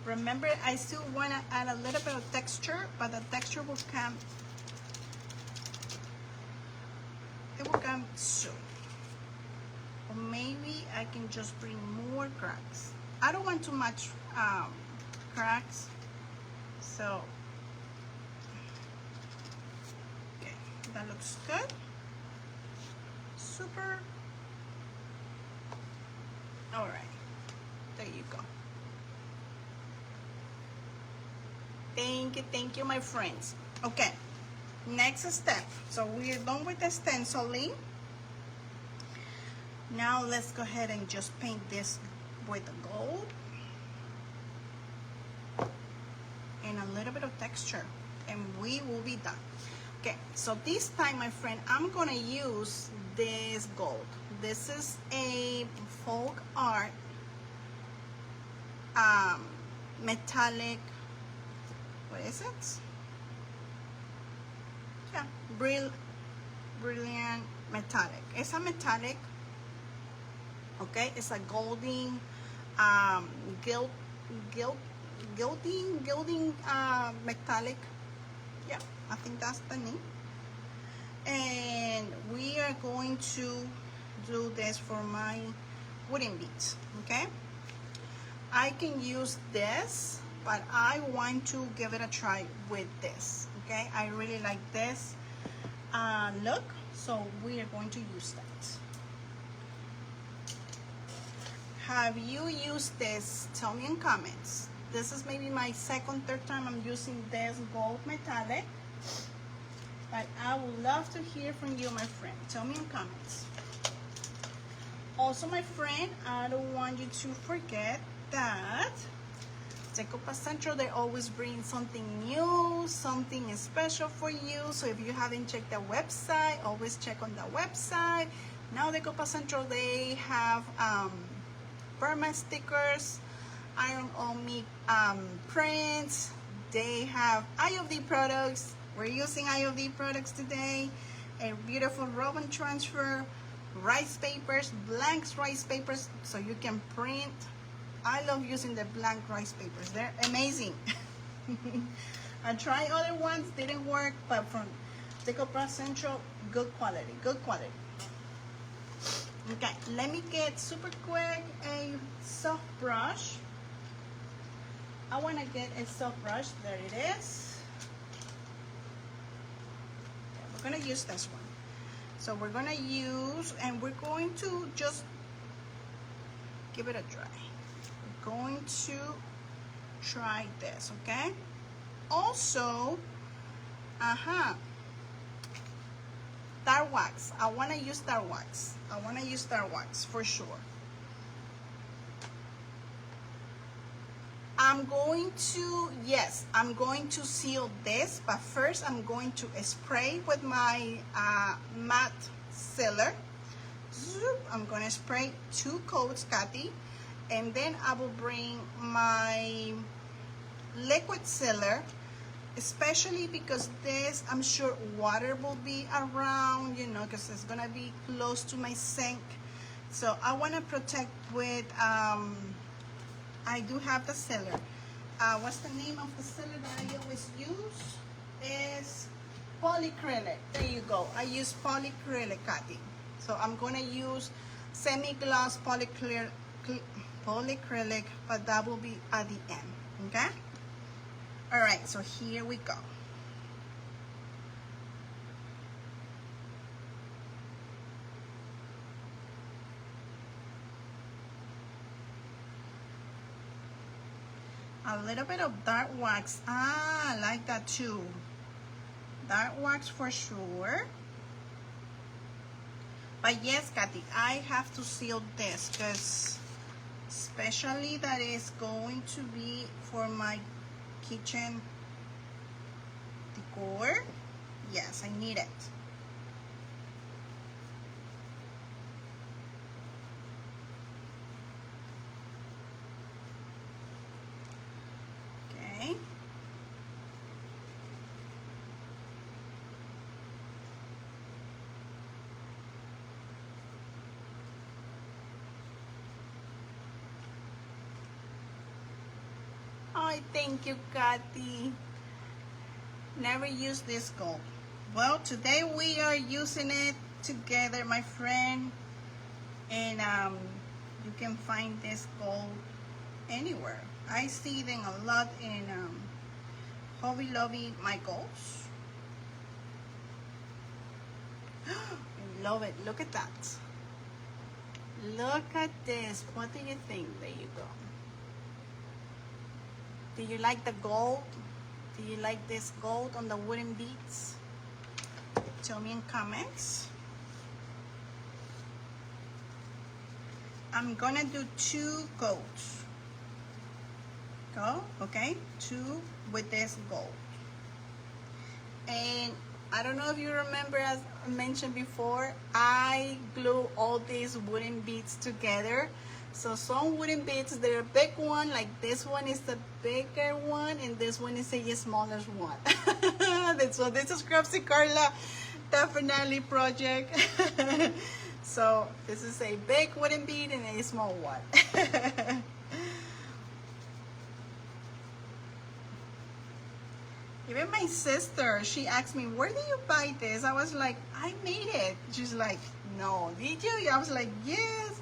Remember, I still want to add a little bit of texture, but the texture will come, it will come soon. Or maybe I can just bring more cracks. I don't want too much cracks, so okay. That looks good. Super. All right, there you go. Thank you, my friends. Okay, next step. So we're done with the stenciling. Now let's go ahead and just paint this with the gold and a little bit of texture, and we will be done. Okay, so this time, my friend, I'm gonna use this gold. This is a folk art metallic, what is it? Yeah, brilliant metallic. It's a metallic, okay? It's a golden, gilding metallic. Yeah, I think that's the name. And we are going to do this for my wooden beads, okay? I can use this, but I want to give it a try with this, okay? I really like this look, so we are going to use that. Have you used this? Tell me in comments. This is maybe my second, third time I'm using this gold metallic, but I would love to hear from you, my friend. Tell me in comments. Also, my friend, I don't want you to forget that Decoupage Central, they always bring something new, something special for you. So if you haven't checked the website, always check on the website. Now Decoupage Central, they have perma stickers, iron on me prints. They have IOD products. We're using IOD products today. A beautiful ribbon transfer, rice papers, blank rice papers, so you can print. I love using the blank rice papers. They're amazing. I tried other ones, didn't work, but from Decoupage Central, good quality, good quality. Okay, let me get super quick a soft brush. I want to get a soft brush. There it is. Okay, we're going to use this one. So we're going to use, and we're going to just give it a try. We're going to try this, okay? Also, Star wax. I want to use Star wax. I want to use Star wax for sure. I'm going to seal this, but first I'm going to spray with my matte sealer. I'm going to spray 2 coats, Kathy, and then I will bring my liquid sealer, especially because this, I'm sure water will be around, you know, because it's going to be close to my sink. So I want to protect with, I do have the sealer. What's the name of the sealer that I always use? Is polyacrylic. There you go. I use polyacrylic, Kathy. So I'm going to use semi-gloss polyacrylic, but that will be at the end, okay? All right, so here we go. A little bit of dark wax. I like that too. Dark wax for sure. But yes, Kathy, I have to seal this because especially that is going to be for my kitchen decor. Yes, I need it. Okay. Oh, thank you, Kathy. Never use this gold. Well, today we are using it together, my friend. And you can find this gold anywhere. I see them a lot in Hobby Lobby Michaels. I love it. Look at that. Look at this. What do you think? There you go. Do you like the gold? Do you like this gold on the wooden beads? Tell me in comments. I'm gonna do 2 coats. Go, okay? 2 with this gold. And I don't know if you remember, as I mentioned before, I glue all these wooden beads together. So some wooden beads, they're a big one, like this one is the bigger one, and this one is a smaller one. So this is Craftsy Carla definitely project. So this is a big wooden bead and a small one. Even my sister, she asked me, where did you buy this? I was like, I made it. She's like, no, did you? I was like, yes.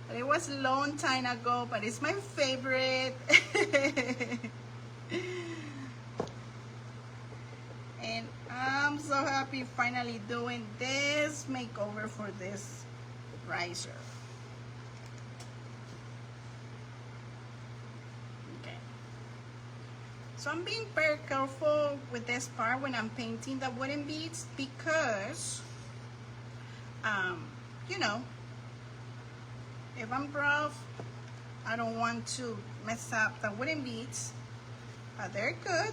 But it was a long time ago, but it's my favorite. And I'm so happy finally doing this makeover for this riser. Okay. So I'm being very careful with this part when I'm painting the wooden beads because, you know, if I'm rough, I don't want to mess up the wooden beads, but they're good.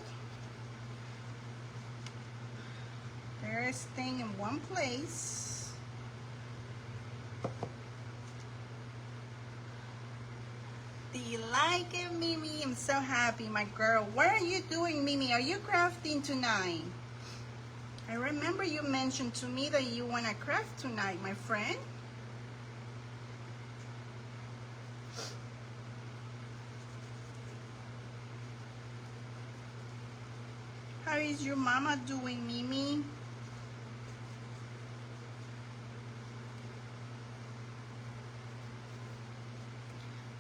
They're staying in one place. Do you like it, Mimi? I'm so happy, my girl. What are you doing, Mimi? Are you crafting tonight? I remember you mentioned to me that you want to craft tonight, my friend. How is your mama doing, Mimi?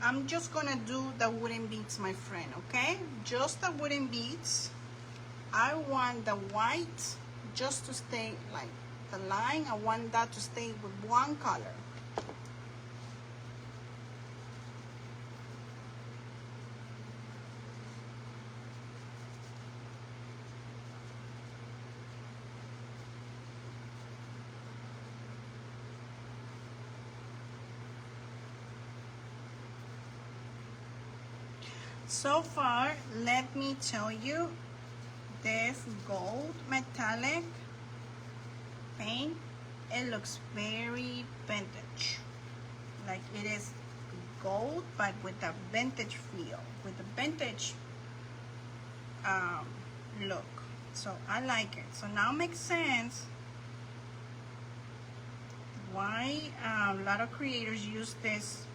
I'm just gonna do the wooden beads, my friend, okay? Just the wooden beads. I want the white just to stay like the line. I want that to stay with one color. So far, let me tell you, this gold metallic paint, it looks very vintage. Like it is gold, but with a vintage feel, with a vintage look. So I like it. So now makes sense why a lot of creators use this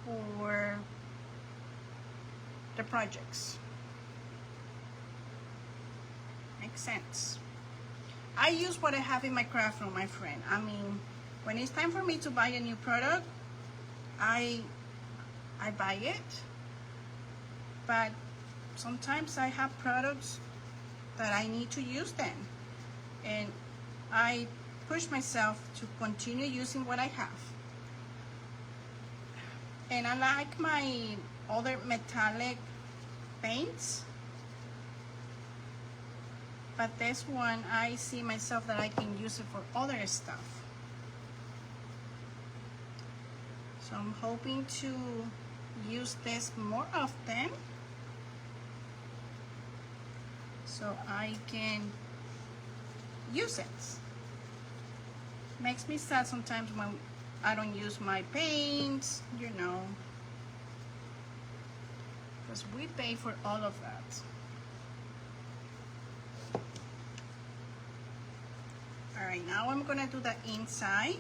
for the projects. Makes sense. I use what I have in my craft room, my friend. I mean, when it's time for me to buy a new product, I buy it. But sometimes I have products that I need to use them. And I push myself to continue using what I have. And I like my other metallic paints, but this one I see myself that I can use it for other stuff. So I'm hoping to use this more often so I can use it. Makes me sad sometimes when I don't use my paints, you know, because we pay for all of that. All right, now I'm gonna do the inside.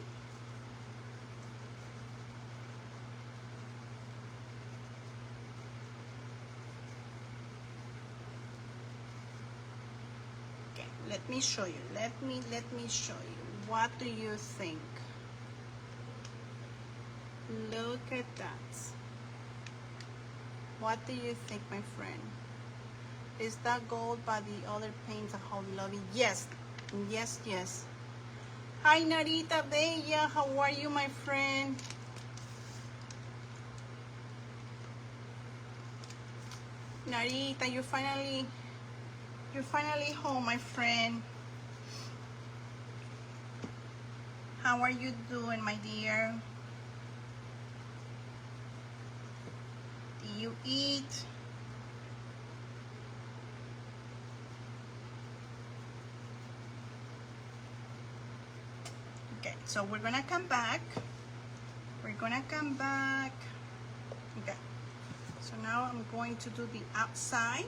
Okay, let me show you. Let me show you. What do you think? Look at that. What do you think, my friend? Is that gold by the other paints of Hobby Lobby? Yes, yes, yes. Hi Narita Bella, how are you, my friend? Narita, you're finally home, my friend. How are you doing, my dear? Do you eat? Okay, so we're gonna come back. Okay, so now I'm going to do the outside.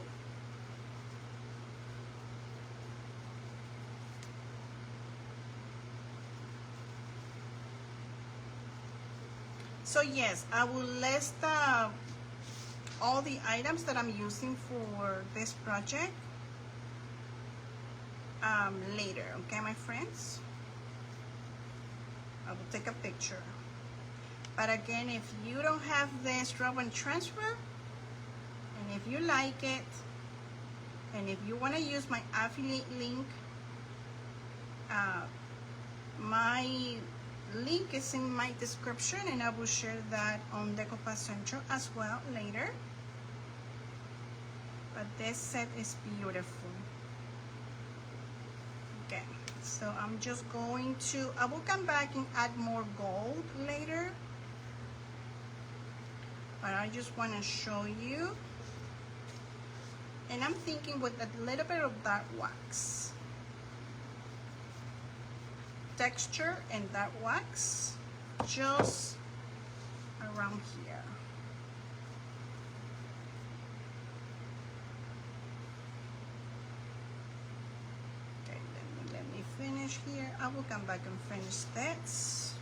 So yes, I will list all the items that I'm using for this project later, okay, my friends? I will take a picture. But again, if you don't have this Rub and Transfer, and if you like it, and if you want to use my affiliate link, my link is in my description, and I will share that on Decoupage Central as well later. But this set is beautiful. Okay, so I'm just going to, I will come back and add more gold later, but I just want to show you. And I'm thinking with a little bit of dark wax texture and dark wax just around here. Okay, let me finish here. I will come back and finish this.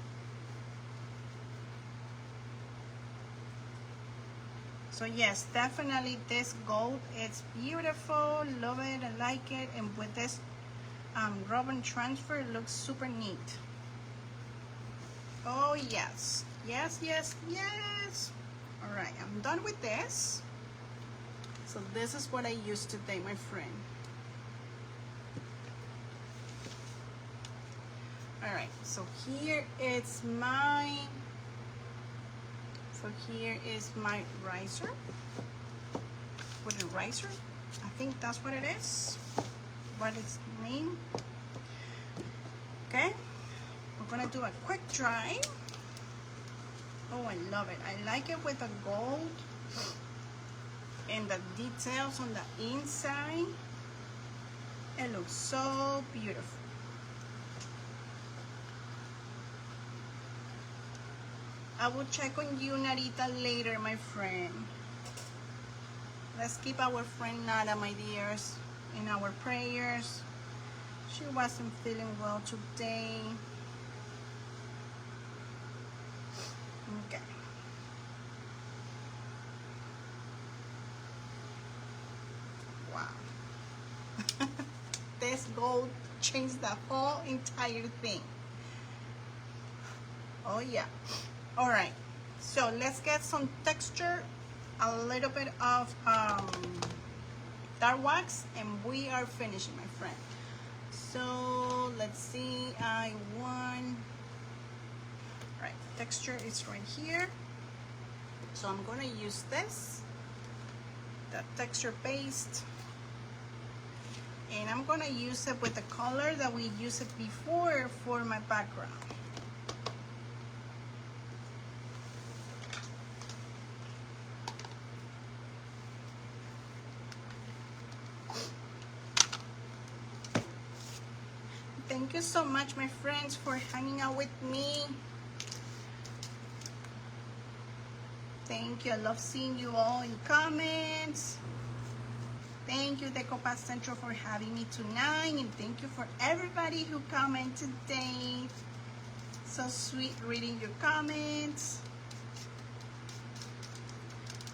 So yes, definitely this gold, it's beautiful, love it, I like it, and with this Rub and Transfer, it looks super neat. Oh yes, yes, yes, yes. All right, I'm done with this. So this is what I used today, my friend. All right, so here is my riser. With a riser, I think that's what it is. What it's named. Okay, we're gonna do a quick dry. Oh, I love it. I like it with the gold and the details on the inside. It looks so beautiful. I will check on you, Narita, later, my friend. Let's keep our friend Nada, my dears, in our prayers. She wasn't feeling well today. Okay. Wow. This gold changed the whole entire thing. Oh yeah. All right. So let's get some texture, a little bit of dark wax, and we are finishing, my friend. So let's see. All right, texture is right here. So I'm gonna use this, the texture paste, and I'm gonna use it with the color that we used it before for my background. Thank you so much, my friends, for hanging out with me. Thank you. I love seeing you all in comments. Thank you, Decoupage Central, for having me tonight, and thank you for everybody who commented today. So sweet reading your comments.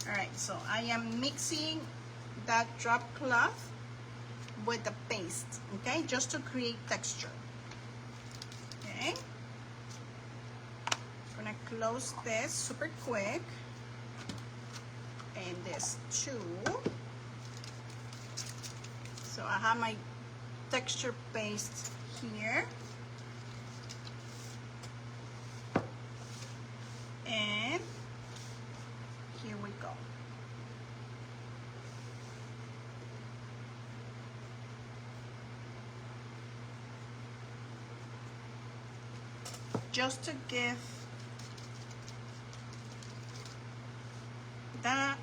All right, so I am mixing that drop cloth with the paste, okay, just to create texture. Okay, I'm gonna close this super quick, and this too. So I have my texture paste here. just to give that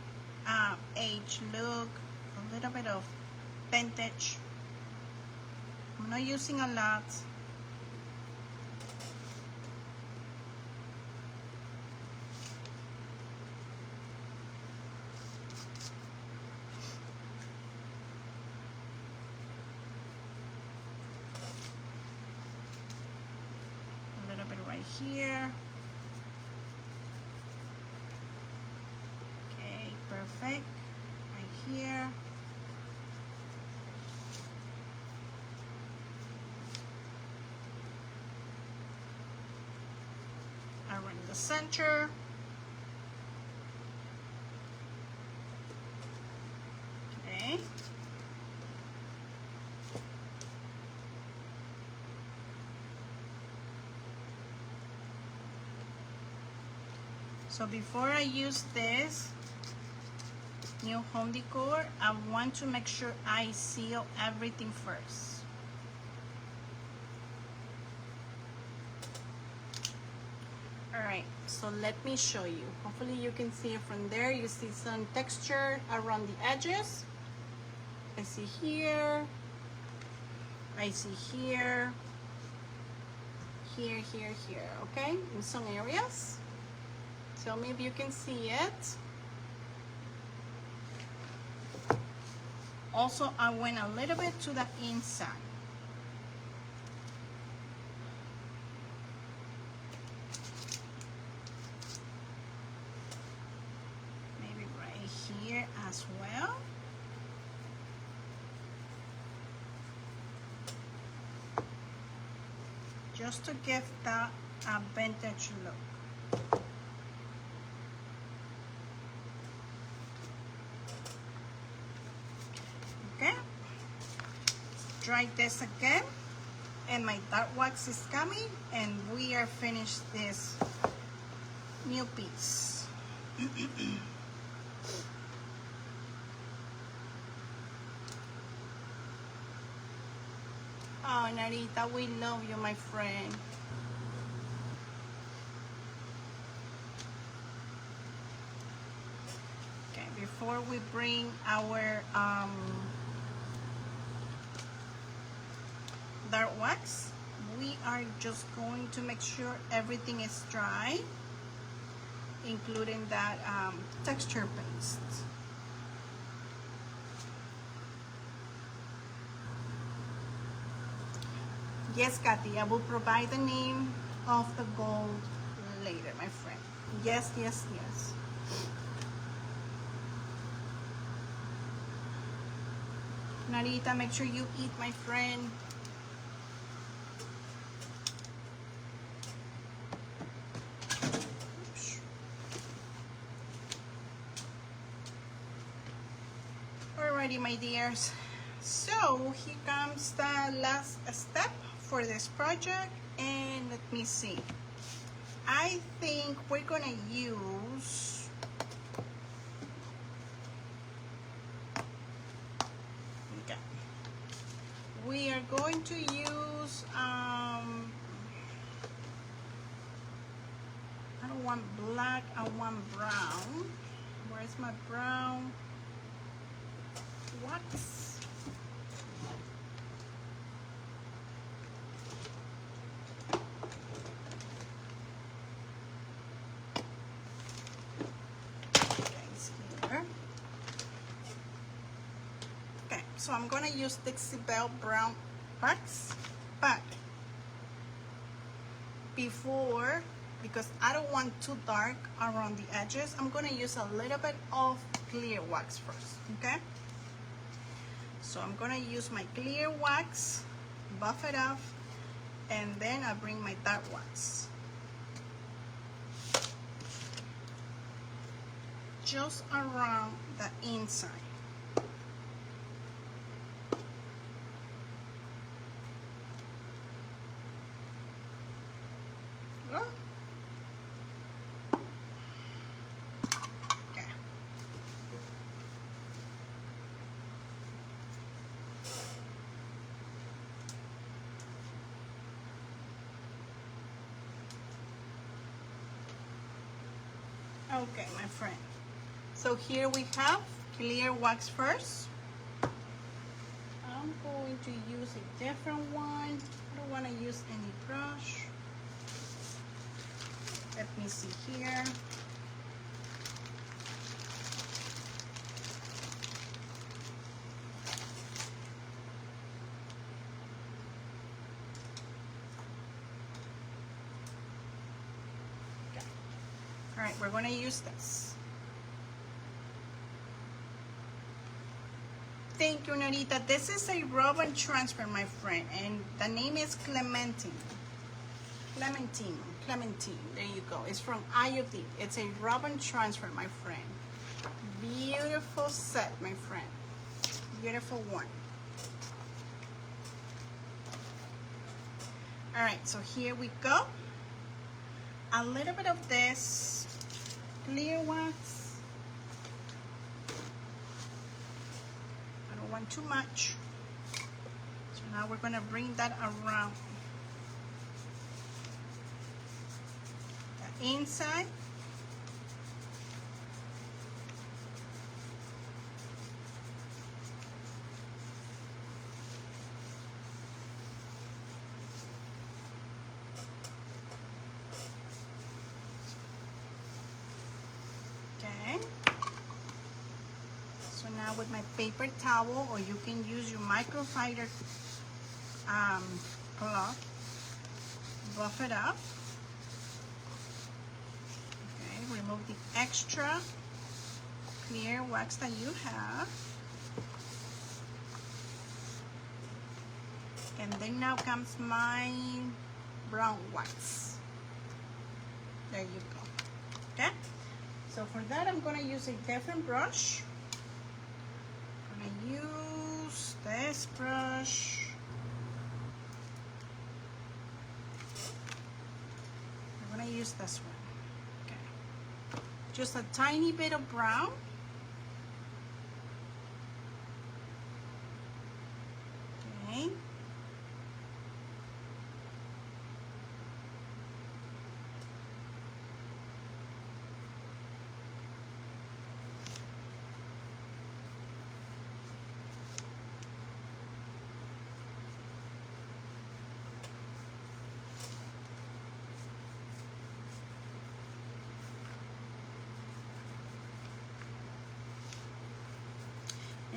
age look, a little bit of vintage. I'm not using a lot. A little bit right here. Okay, perfect. Right here. Around the center. Okay. So before I use this new home decor, I want to make sure I seal everything first. Alright, so let me show you. Hopefully you can see it from there. You see some texture around the edges. I see here. I see here. Here, here, here, okay? In some areas. Tell me if you can see it. Also, I went a little bit to the inside. Maybe right here as well. Just to give that a vintage look. Okay, try this again, and my dark wax is coming, and we are finished this new piece. Oh, Narita, we love you, my friend. Okay, before we bring our dark wax, we are just going to make sure everything is dry, including that texture paste. Yes, Kathy, I will provide the name of the gold later, my friend. Yes, yes, yes. Narita, make sure you eat, my friend. Alrighty, my dears. So here comes the last step for this project, and let me see. I think we're gonna use we are going to use I don't want black, I want brown. Where's my brown wax? So I'm gonna use Dixie Belle brown wax, but before, because I don't want too dark around the edges, I'm gonna use a little bit of clear wax first, okay? So I'm gonna use my clear wax, buff it up, and then I bring my dark wax. Just around the inside. Okay, my friend. So here we have clear wax first. I'm going to use a different one. I don't want to use any brush. Let me see here. Okay. All right, we're going to use this. Thank you, Norita. This is a rub and transfer, my friend, and the name is Clementine. Clementine. There you go. It's from IOD. It's a rub and transfer, my friend. Beautiful set, my friend. Beautiful one. All right, so here we go. A little bit of this clear wax. Want too much, so now we're going to bring that around the inside. Okay. So now with my paper towel, or you can use your microfiber cloth, buff it up. Okay, remove the extra clear wax that you have. And then now comes my brown wax. There you go. Okay, so for that I'm going to use a different brush. I'm going to use this brush. I'm going to use this one. Okay, just a tiny bit of brown. Okay.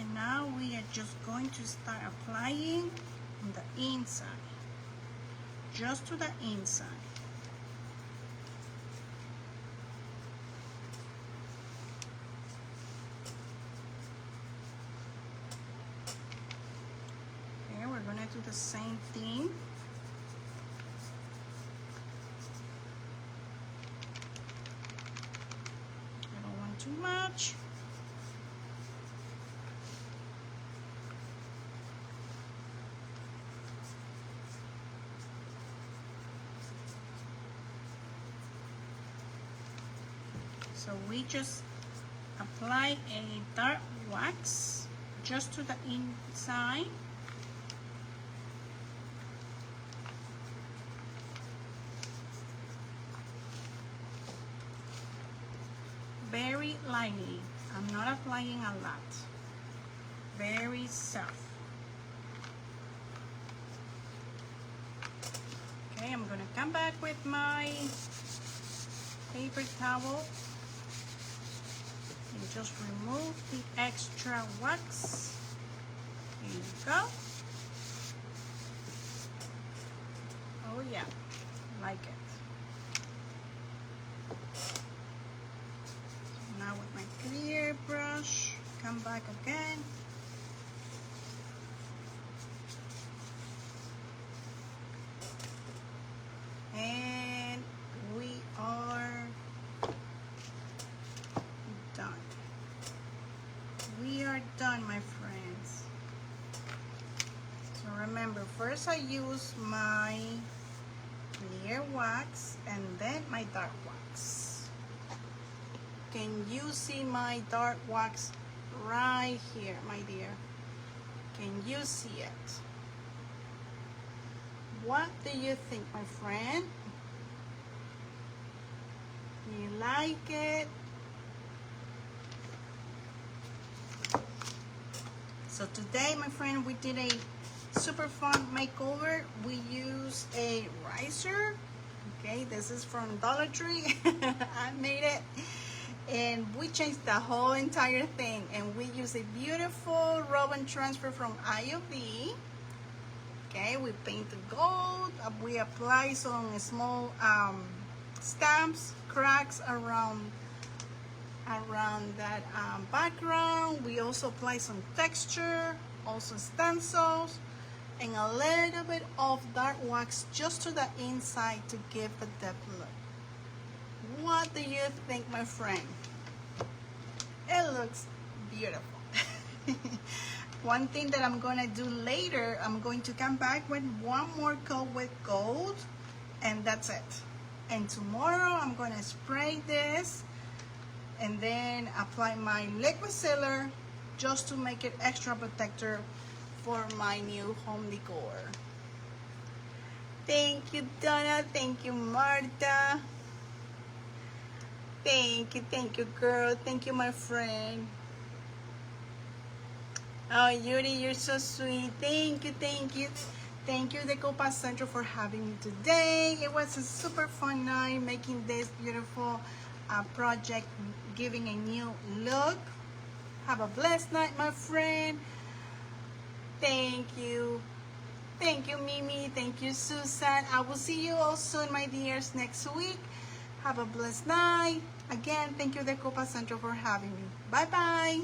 And now we are just going to start applying on the inside, just to the inside. Okay, we're gonna do the same thing. I don't want too much. So we just apply a dark wax just to the inside. Very lightly. I'm not applying a lot. Very soft. Okay, I'm gonna come back with my paper towel and just remove the extra wax. There you go. Oh yeah, like it. So now with my clear brush, come back again. And we are done. We are done, my friends. So remember, first I use my clear wax and then my dark wax. Can you see my dark wax right here, my dear? Can you see it? What do you think, my friend? You like it? So today, my friend, we did a super fun makeover. We used a riser. Okay, this is from Dollar Tree. I made it. And we changed the whole entire thing. And we used a beautiful rub and transfer from IOV. Okay, we paint the gold. We apply some small stamps, cracks around that background. We also apply some texture, also stencils, and a little bit of dark wax just to the inside to give a depth look. What do you think, my friend? It looks beautiful. One thing that I'm gonna do later, I'm going to come back with one more coat with gold, and that's it. And tomorrow I'm gonna spray this and then apply my liquid sealer just to make it extra protector for my new home decor. Thank you, Donna. Thank you, Marta. Thank you, girl. Thank you, my friend. Oh, Yuri, you're so sweet. Thank you. Thank you, Decopa Central, for having me today. It was a super fun night making this beautiful project, giving a new look. Have a blessed night, my friend. Thank you, Mimi. Thank you, Susan. I will see you all soon, my dears, next week. Have a blessed night. Again, thank you, Decopa Central, for having me. Bye-bye.